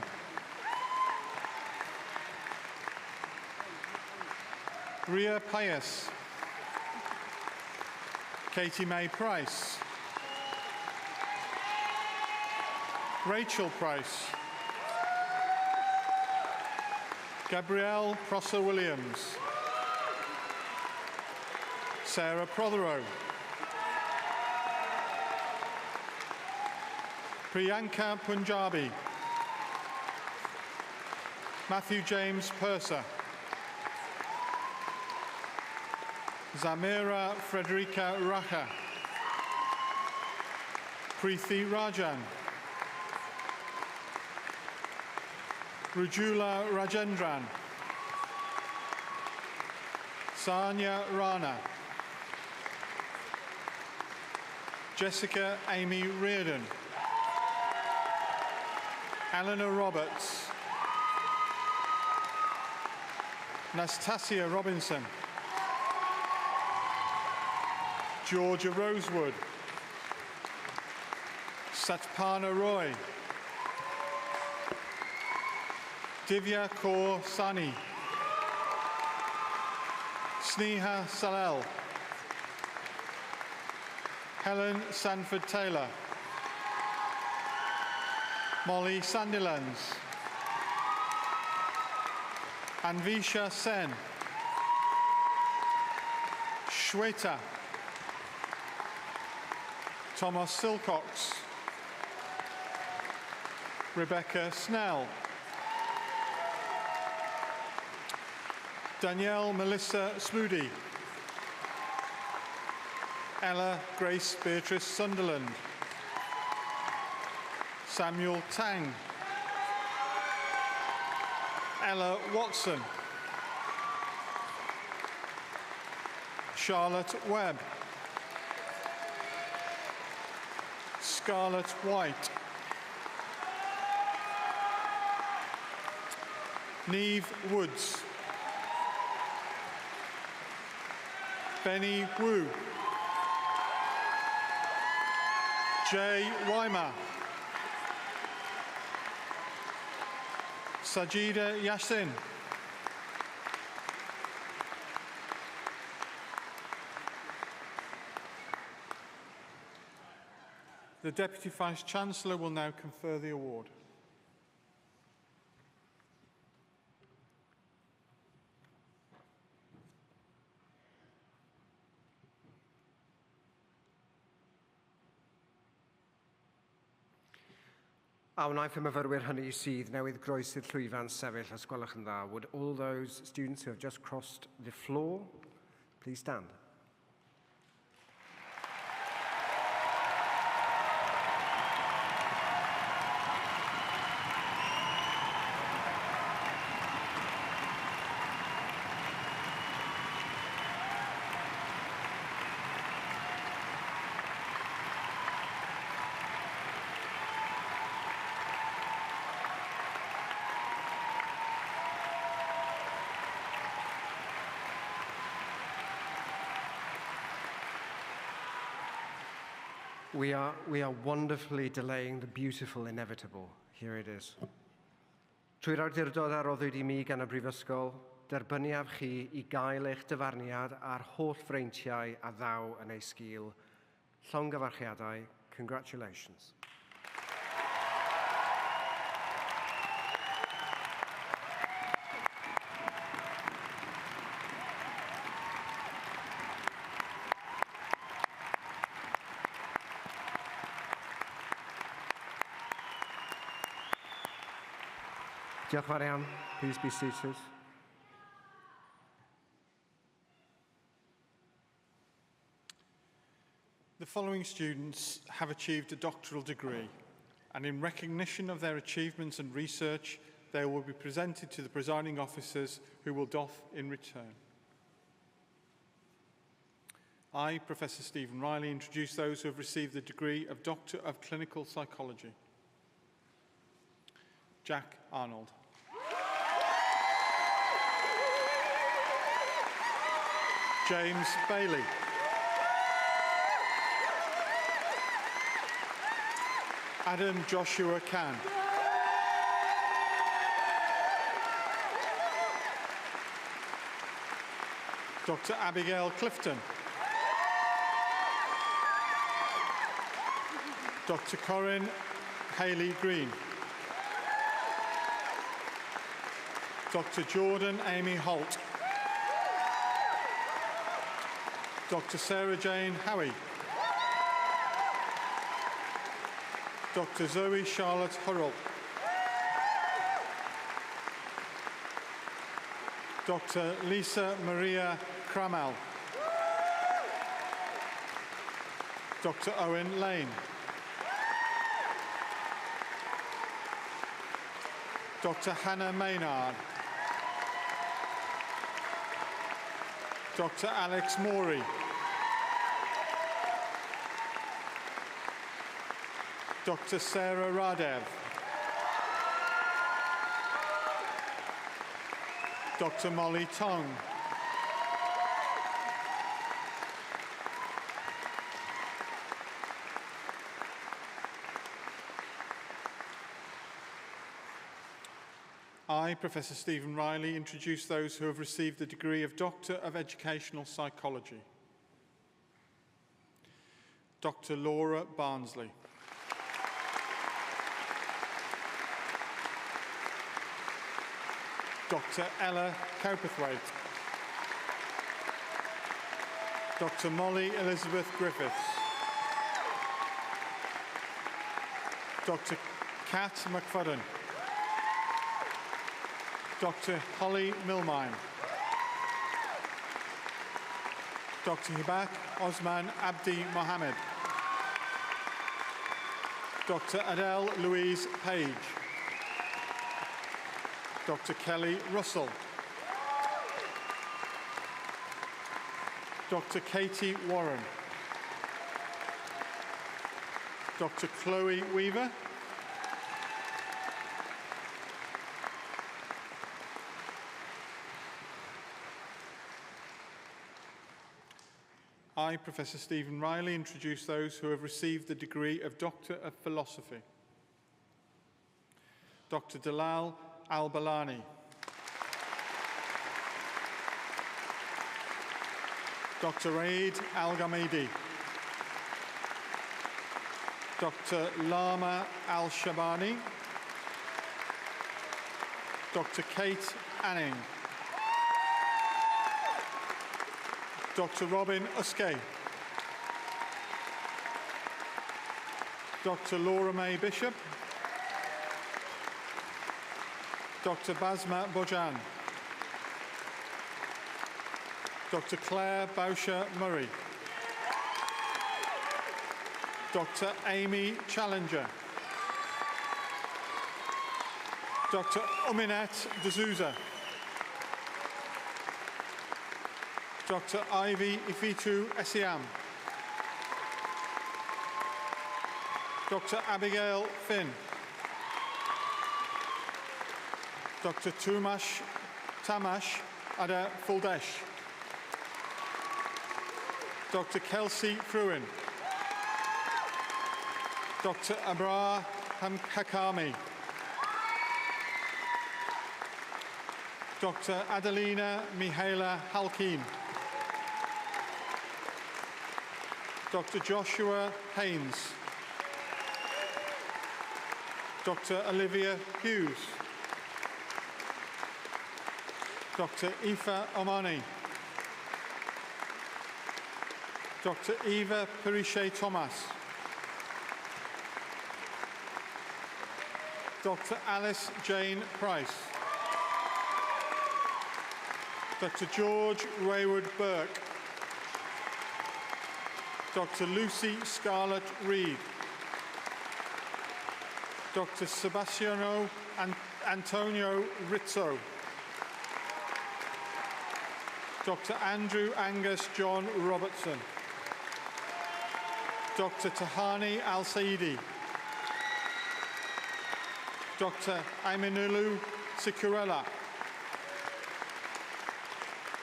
Ria Pius. Katie May Price. Rachel Price. Gabrielle Prosser-Williams. Sarah Prothero. Priyanka Punjabi. Matthew James Purser. Zamira Frederica Raja. Preeti Rajan. Rujula Rajendran. Sanya Rana. Jessica Amy Reardon. Eleanor Roberts. Nastasia Robinson. Georgia Rosewood. Satpana Roy. Divya Kaur Sani. Sneha Salel. Helen Sanford Taylor. Molly Sandilands. Anvisha Sen. Shweta. Thomas Silcox. Rebecca Snell. Danielle Melissa Smoody. Ella Grace Beatrice Sunderland. Samuel Tang. Ella Watson. Charlotte Webb. Scarlett White. Neve Woods. Benny Wu. Jay Weimer. Sajida Yassin. The Deputy Vice-Chancellor will now confer the award. A wnaeth y myfyrwyr hynny sydd newydd groes i'r llwyfan sefyll os gwelwch yn dda. Would all those students who have just crossed the floor please stand? We are wonderfully delaying the beautiful inevitable. Here it is. Trwy'r awdurdod a roddwyd I mi gan y Brifysgol, derbyniaf chi I gael eich dyfarniad a'r holl freintiau a ddaw yn ei sgil. Llongyfarchiadau, congratulations. Diolch yn fawr iawn. Please be seated. The following students have achieved a doctoral degree, and in recognition of their achievements and research, they will be presented to the presiding officers who will doff in return. I, Professor Stephen Riley, introduce those who have received the degree of Doctor of Clinical Psychology. Jack Arnold. James Bailey. Adam Joshua Can. Dr. Abigail Clifton. Dr. Corinne Haley Green. Dr. Jordan Amy Holt. Dr. Sarah Jane Howie. Dr. Zoe Charlotte Hurrell. Dr. Lisa Maria Cramell. Dr. Owen Lane. Dr. Hannah Maynard. Dr. Alex Morey. Dr. Sarah Radev. Dr. Molly Tong. I, Professor Stephen Riley, introduce those who have received the degree of Doctor of Educational Psychology. Dr. Laura Barnsley. Dr. Ella Cowperthwaite. Dr. Molly Elizabeth Griffiths. Dr. Kat McFadden. Dr. Holly Milmine. Dr. Hibak Osman Abdi Mohammed. Dr. Adele Louise Page. Dr. Kelly Russell. Dr. Katie Warren. Dr. Chloe Weaver. I, Professor Stephen Riley, introduce those who have received the degree of Doctor of Philosophy. Dr. Dalal Al-Balani. Dr. Raid Al-Ghamidi. Dr. Lama Al-Shabani. Dr. Kate Anning. Dr. Robin Uskay. Dr. Laura May Bishop. Dr. Basma Bojan. Dr. Claire Bauscher Murray. Dr. Amy Challenger. Dr. Uminette D'Souza. Dr. Ivy Ifitu Esiam. Dr. Abigail Finn. Dr. Tamash Ada Fuldesh. Dr. Kelsey Fruin. Dr. Abrar Hakami. Dr. Adelina Mihaela Halkin. Dr. Joshua Haynes. Dr. Olivia Hughes. Dr. Aoife Omani. Dr. Eva Periche-Thomas. Dr. Alice Jane Price. Dr. George Rayward Burke. Dr. Lucy Scarlett Reed. Dr. Sebastiano Antonio Rizzo. Dr. Andrew Angus John Robertson. Dr. Tahani Al-Saidi. Dr. Aminulu Sikurella.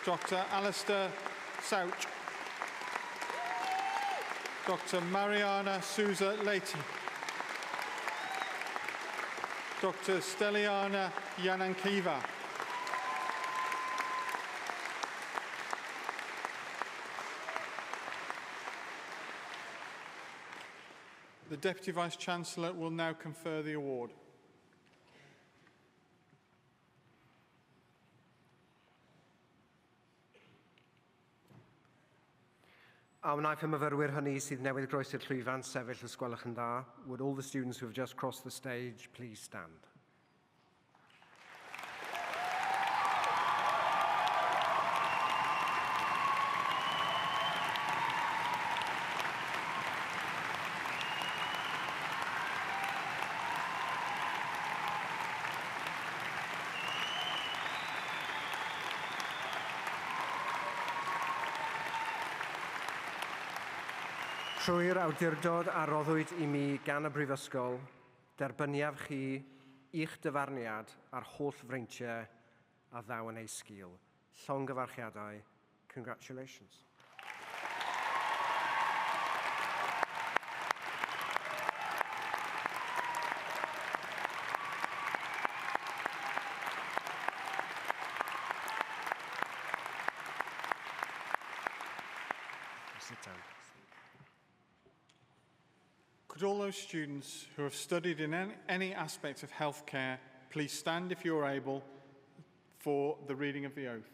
Dr. Alistair Souch. Dr. Mariana Souza Leite. Dr. Steliana Yanankiva. The Deputy Vice-Chancellor will now confer the award. A wnaeth y myfyrwyr hynny sydd newydd groesi'r llwyfan sefyll os gwelwch yn dda. Would all the students who have just crossed the stage please stand? Trwy'r awdurdod a roddwyd I mi gan y Brifysgol, derbyniaf chi i'ch dyfarniad a'r holl freintiau a ddaw yn ei sgil. Llongyfarchiadau. Congratulations. Sit down. Could all those students who have studied in any aspect of healthcare please stand if you're able for the reading of the oath?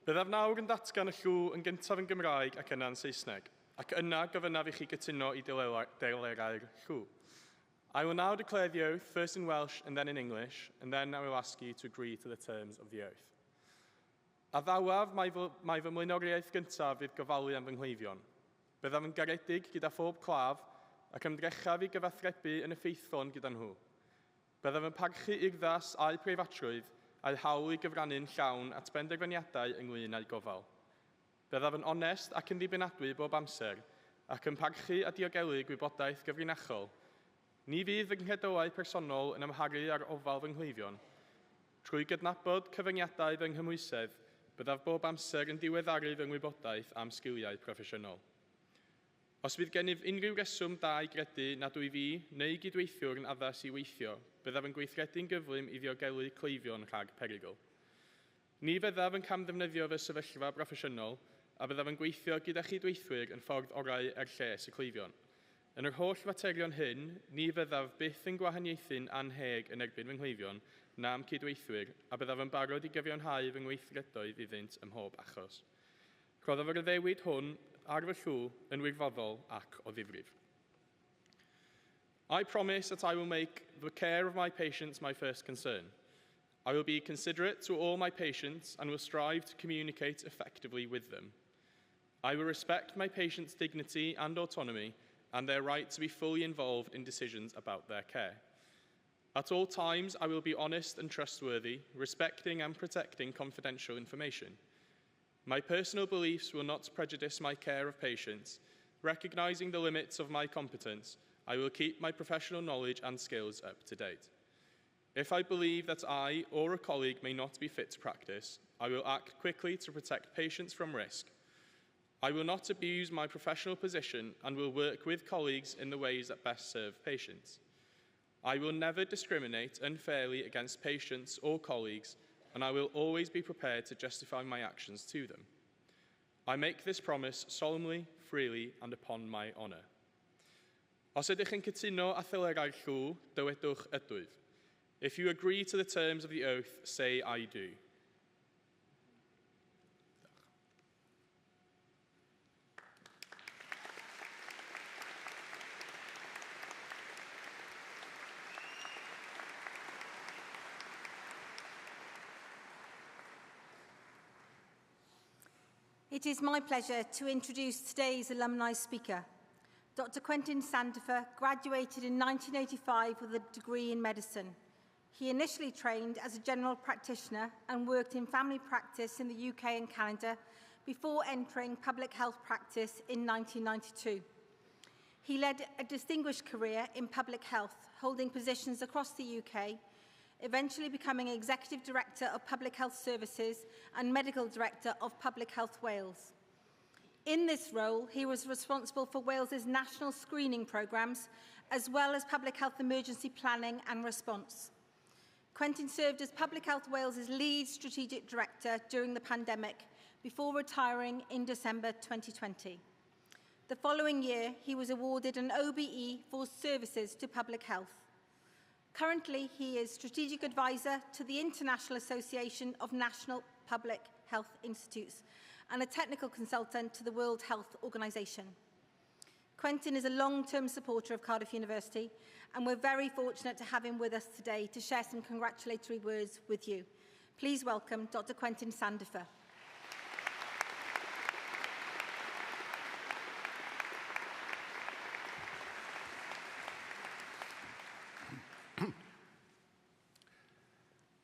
Byddaf nawr yn datgan y llw yn gyntaf yn Gymraeg ac yna'n Saesneg, ac yna gofynnaf I chi gytuno I delerau'r llw. I will now declare the oath, first in Welsh and then in English, and then I will ask you to agree to the terms of the oath. A ddawaf mae fy mlaenoriaeth gyntaf fydd gofalu am fy nghleifion. Byddaf yn garedig gyda phob claf ac ymdrechaf I gyfathrebu yn effeithlon gyda nhw. Byddaf yn parchu urddas a'u preifatrwydd a'i hawl I gyfrannu'n llawn at benderfyniadau ynglŷn â'i gofal. Byddaf yn onest ac yn ddibynadwy bob amser ac yn parchu a diogelu gwybodaeth gyfrinachol. Ni fydd fy nghedlau personol yn amharu ar ofal fy nghleifion. Trwy gydnabod cyfyngiadau fy nghymwysedd, byddaf bob amser yn diweddaru fy ngwybodaeth am sgiliau proffesiynol. Os fydd gennyf unrhyw reswm da I gredu nad wyf fi neu gydweithiwr yn addas I weithio, byddaf yn gweithredu'n gyflym I ddiogelu cleifion rhag perygl. Ni fyddaf yn camddefnyddio fy sefyllfa broffesiynol a byddaf yn gweithio gyda chydweithwyr yn ffordd orau lles y cleifion. Yn yr holl faterion hyn, ni fyddaf byth yn gwahaniaethu'n anheg yn erbyn fy nghleifion na'n cydweithwyr a byddaf yn barod I gyfiawnhau fy ngweithredoedd iddynt ym mhob achos. Rhoddaf yr addewid hwn ar fy llw yn wirfoddol ac o ddifrif. I promise that I will make the care of my patients my first concern. I will be considerate to all my patients and will strive to communicate effectively with them. I will respect my patients' dignity and autonomy and their right to be fully involved in decisions about their care. At all times, I will be honest and trustworthy, respecting and protecting confidential information. My personal beliefs will not prejudice my care of patients. Recognizing the limits of my competence, I will keep my professional knowledge and skills up to date. If I believe that I or a colleague may not be fit to practice, I will act quickly to protect patients from risk. I will not abuse my professional position and will work with colleagues in the ways that best serve patients. I will never discriminate unfairly against patients or colleagues, and I will always be prepared to justify my actions to them. I make this promise solemnly, freely, and upon my honour. Os ydych yn cytuno a thylerau'r llw, dywedwch ydwyf. If you agree to the terms of the oath, say I do. It is my pleasure to introduce today's alumni speaker. Dr. Quentin Sandifer graduated in 1985 with a degree in medicine. He initially trained as a general practitioner and worked in family practice in the UK and Canada before entering public health practice in 1992. He led a distinguished career in public health, holding positions across the UK, eventually becoming Executive Director of Public Health Services and Medical Director of Public Health Wales. In this role, he was responsible for Wales's national screening programmes, as well as public health emergency planning and response. Quentin served as Public Health Wales's lead strategic director during the pandemic, before retiring in December 2020. The following year, he was awarded an OBE for services to public health. Currently, he is Strategic Advisor to the International Association of National Public Health Institutes and a Technical Consultant to the World Health Organization. Quentin is a long-term supporter of Cardiff University, and we're very fortunate to have him with us today to share some congratulatory words with you. Please welcome Dr. Quentin Sandifer.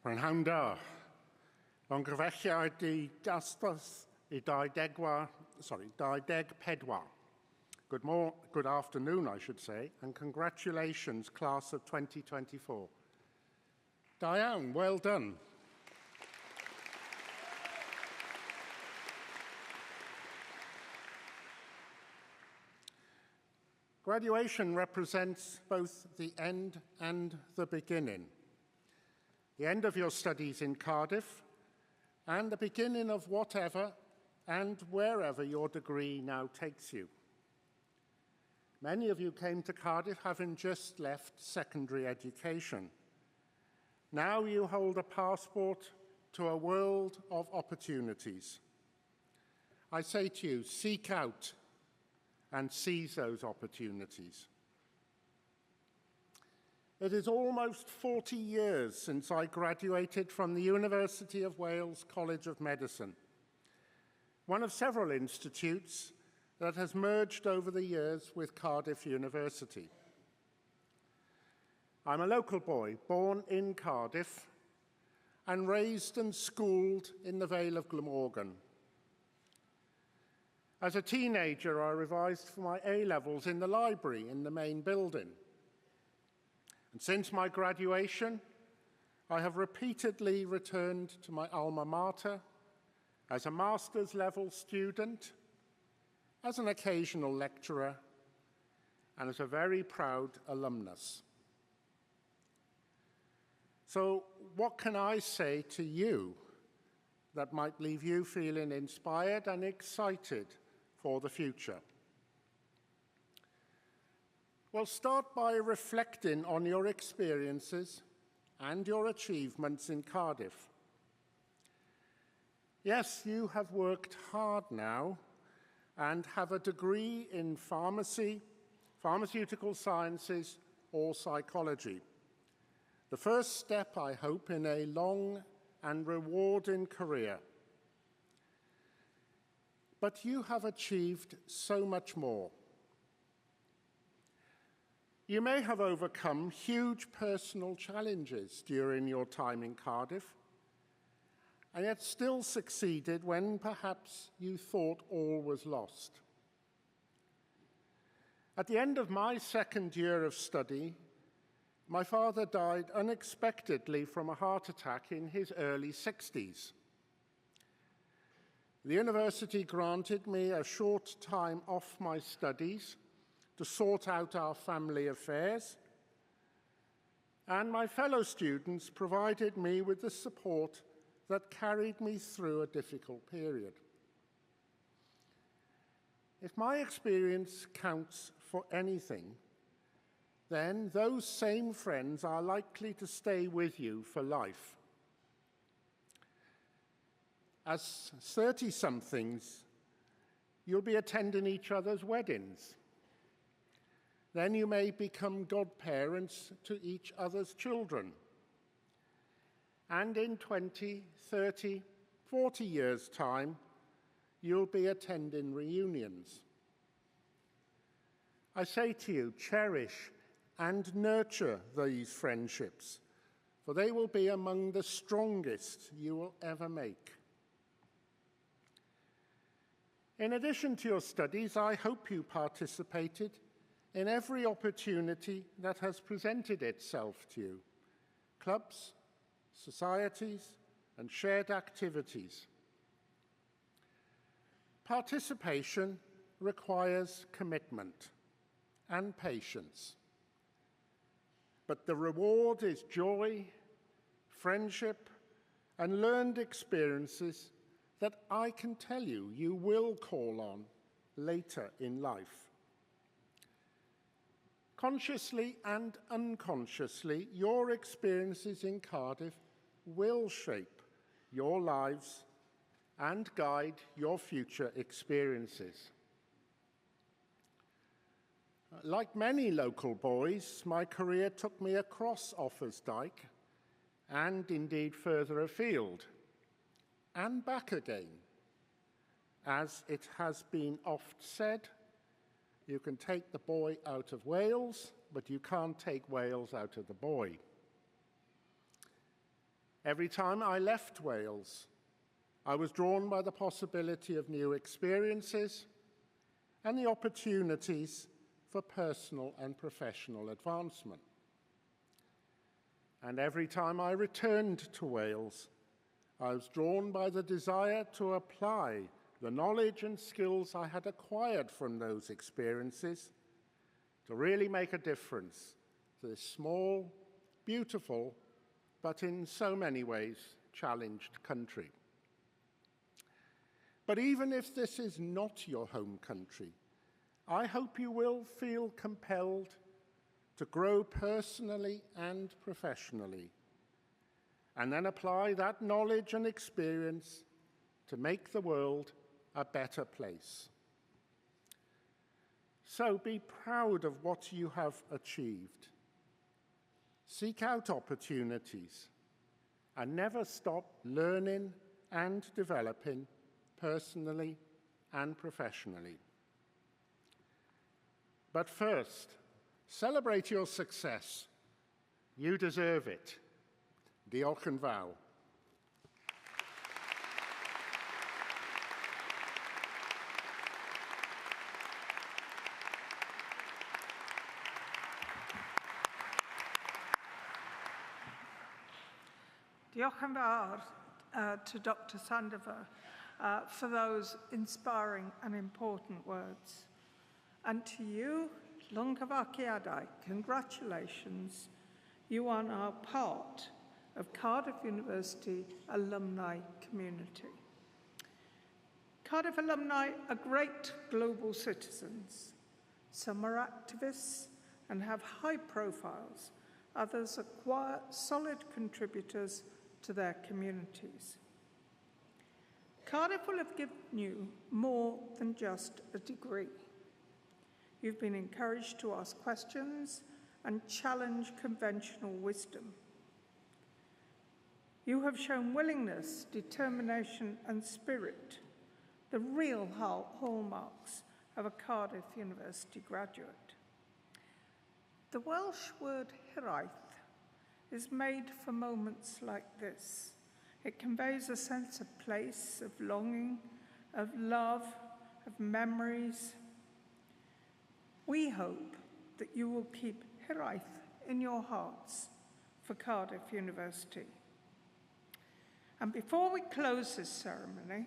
Rhan da, o'n gyfelliad I dastos I 24. Good afternoon, I should say, and congratulations, class of 2024. Diane, well done. Graduation represents both the end and the beginning. The end of your studies in Cardiff and the beginning of whatever and wherever your degree now takes you. Many of you came to Cardiff having just left secondary education. Now you hold a passport to a world of opportunities. I say to you, seek out and seize those opportunities. It is almost 40 years since I graduated from the University of Wales College of Medicine, one of several institutes that has merged over the years with Cardiff University. I'm a local boy, born in Cardiff and raised and schooled in the Vale of Glamorgan. As a teenager, I revised for my A-levels in the library in the main building. And since my graduation, I have repeatedly returned to my alma mater as a master's level student, as an occasional lecturer, and as a very proud alumnus. So what can I say to you that might leave you feeling inspired and excited for the future? Well, start by reflecting on your experiences and your achievements in Cardiff. Yes, you have worked hard now and have a degree in pharmacy, pharmaceutical sciences, or psychology. The first step, I hope, in a long and rewarding career. But you have achieved so much more. You may have overcome huge personal challenges during your time in Cardiff, and yet still succeeded when perhaps you thought all was lost. At the end of my second year of study, my father died unexpectedly from a heart attack in his early 60s. The university granted me a short time off my studies to sort out our family affairs, and my fellow students provided me with the support that carried me through a difficult period. If my experience counts for anything, then those same friends are likely to stay with you for life. As 30-somethings, you'll be attending each other's weddings. Then you may become godparents to each other's children. And in 20, 30, 40 years' time, you'll be attending reunions. I say to you, cherish and nurture these friendships, for they will be among the strongest you will ever make. In addition to your studies, I hope you participated in every opportunity that has presented itself to you: clubs, societies, and shared activities. Participation requires commitment and patience, but the reward is joy, friendship, and learned experiences that I can tell you you will call on later in life. Consciously and unconsciously, your experiences in Cardiff will shape your lives and guide your future experiences. Like many local boys, my career took me across Offers Dyke and indeed further afield and back again. As it has been oft said, you can take the boy out of Wales, but you can't take Wales out of the boy. Every time I left Wales, I was drawn by the possibility of new experiences and the opportunities for personal and professional advancement. And every time I returned to Wales, I was drawn by the desire to apply the knowledge and skills I had acquired from those experiences to really make a difference to this small, beautiful, but in so many ways challenged country. But even if this is not your home country, I hope you will feel compelled to grow personally and professionally, and then apply that knowledge and experience to make the world a better place. So be proud of what you have achieved. Seek out opportunities and never stop learning and developing personally and professionally. But first, celebrate your success. You deserve it. Diolch yn fawr. Diolch yn fawr to Dr. Sandifer for those inspiring and important words. And to you, Llongyfarchiadau, congratulations. You are now part of Cardiff University alumni community. Cardiff alumni are great global citizens. Some are activists and have high profiles. Others are quiet, solid contributors to their communities. Cardiff will have given you more than just a degree. You've been encouraged to ask questions and challenge conventional wisdom. You have shown willingness, determination, and spirit, the real hallmarks of a Cardiff University graduate. The Welsh word hiraeth is made for moments like this. It conveys a sense of place, of longing, of love, of memories. We hope that you will keep hiraeth in your hearts for Cardiff University. And before we close this ceremony,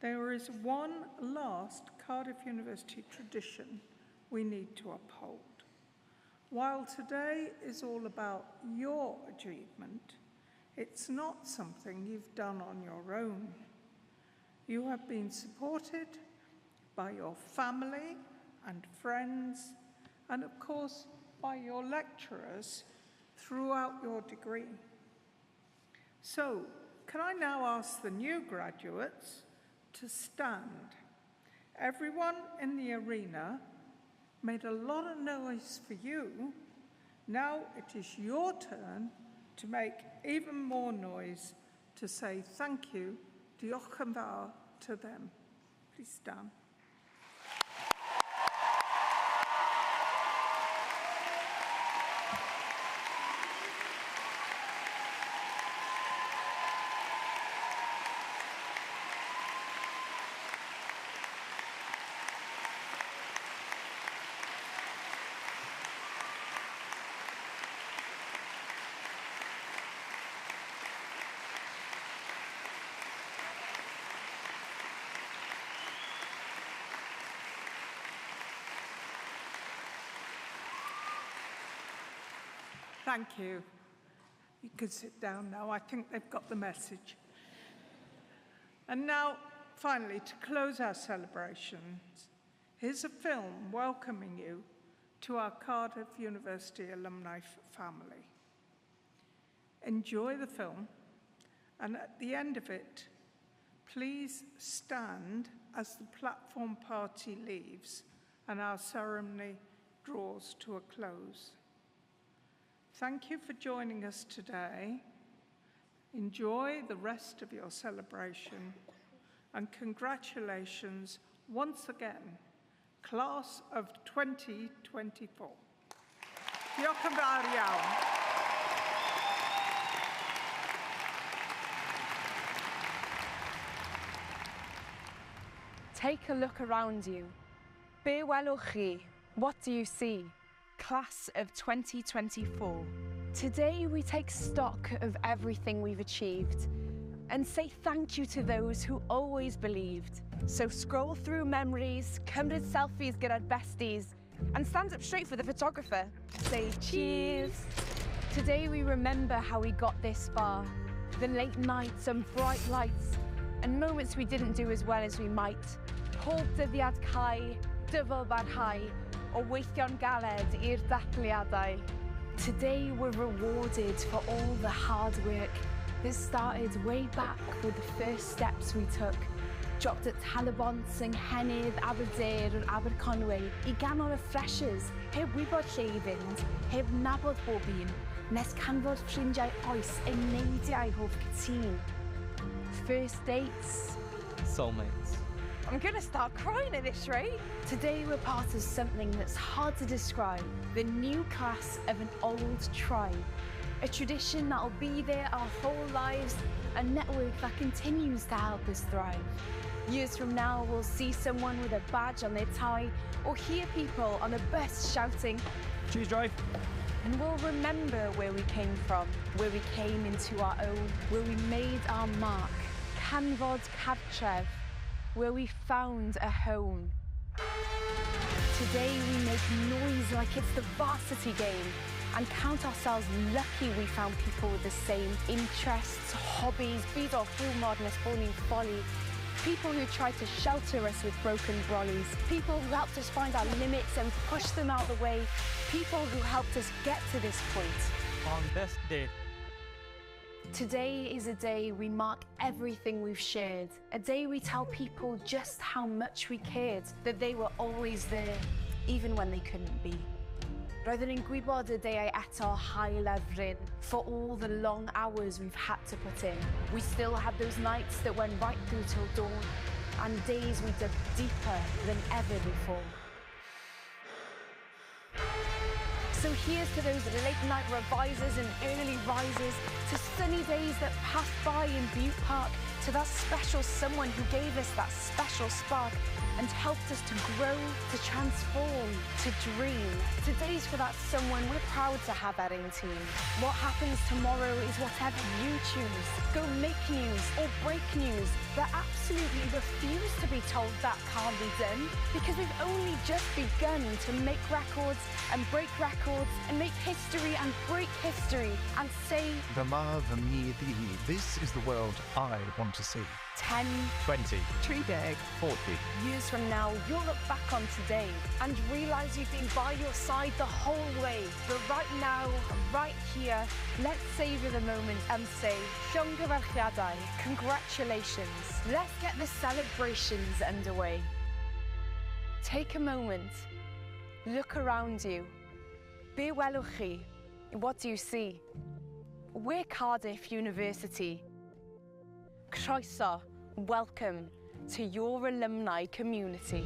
there is one last Cardiff University tradition we need to uphold. While today is all about your achievement, it's not something you've done on your own. You have been supported by your family and friends, and of course by your lecturers throughout your degree. So, can I now ask the new graduates to stand? Everyone in the arena made a lot of noise for you. Now it is your turn to make even more noise to say thank you, diolch yn fawr, to them. Please stand. Thank you. You can sit down now. I think they've got the message. And now, finally, to close our celebrations, here's a film welcoming you to our Cardiff University alumni family. Enjoy the film, and at the end of it, please stand as the platform party leaves and our ceremony draws to a close. Thank you for joining us today. Enjoy the rest of your celebration, and congratulations once again, Class of 2024. Diolch yn fawr iawn. Take a look around you. Be welwch chi? What do you see? Class of 2024. Today we take stock of everything we've achieved and say thank you to those who always believed. So scroll through memories, cymryd selfies gyda'r besties, and stand up straight for the photographer. Say cheers. Today we remember how we got this far. The late nights and bright lights, and moments we didn't do as well as we might. Pob dyddiad cau, dyfal barhau, o weithio'n galed i'r dathliadau. Today we're rewarded for all the hard work that started way back with the first steps we took. Dropped at Talabont, yng Nghennydd, Aberdare and Aberconwy I ganol y freshers, heb wybod lle I fynd, heb nabod bob un, nes canfod ffrindiau oes yn neidiau hoff cytun. First dates. Soulmates. I'm gonna start crying at this rate. Today we're part of something that's hard to describe. The new class of an old tribe. A tradition that'll be there our whole lives, a network that continues to help us thrive. Years from now, we'll see someone with a badge on their tie or hear people on a bus shouting, Choose drive. And we'll remember where we came from, where we came into our own, where we made our mark. Canfod Cartref, where we found a home. Today we make noise like it's the varsity game and count ourselves lucky we found people with the same interests, hobbies, byd o humor nes bod ni'n folly. People who tried to shelter us with broken brollies. People who helped us find our limits and push them out of the way. People who helped us get to this point. On this day. Today is a day we mark everything we've shared. A day we tell people just how much we cared, that they were always there, even when they couldn't be. Roedden ni'n gwybod y deiau eto hael lyfryn for all the long hours we've had to put in. We still had those nights that went right through till dawn, and days we dug deeper than ever before. So here's to those late night revisers and early risers, to sunny days that passed by in Butte Park, to that special someone who gave us that special spark and helped us to grow, to transform, to dream. Today's for that someone we're proud to have at our team. What happens tomorrow is whatever you choose. Go make news or break news, but absolutely refuse to be told that can't be done, because we've only just begun to make records and break records and make history and break history and say, This is the world I want to see. 10, 20, 30, 40. years from now, you'll look back on today and realise you've been by your side the whole way. But right now, right here, let's savour the moment and say, Llongyfarchiadau, congratulations. Let's get the celebrations underway. Take a moment. Look around you. Be welwch chi? What do you see? We're Cardiff University. Croeso, welcome to your alumni community.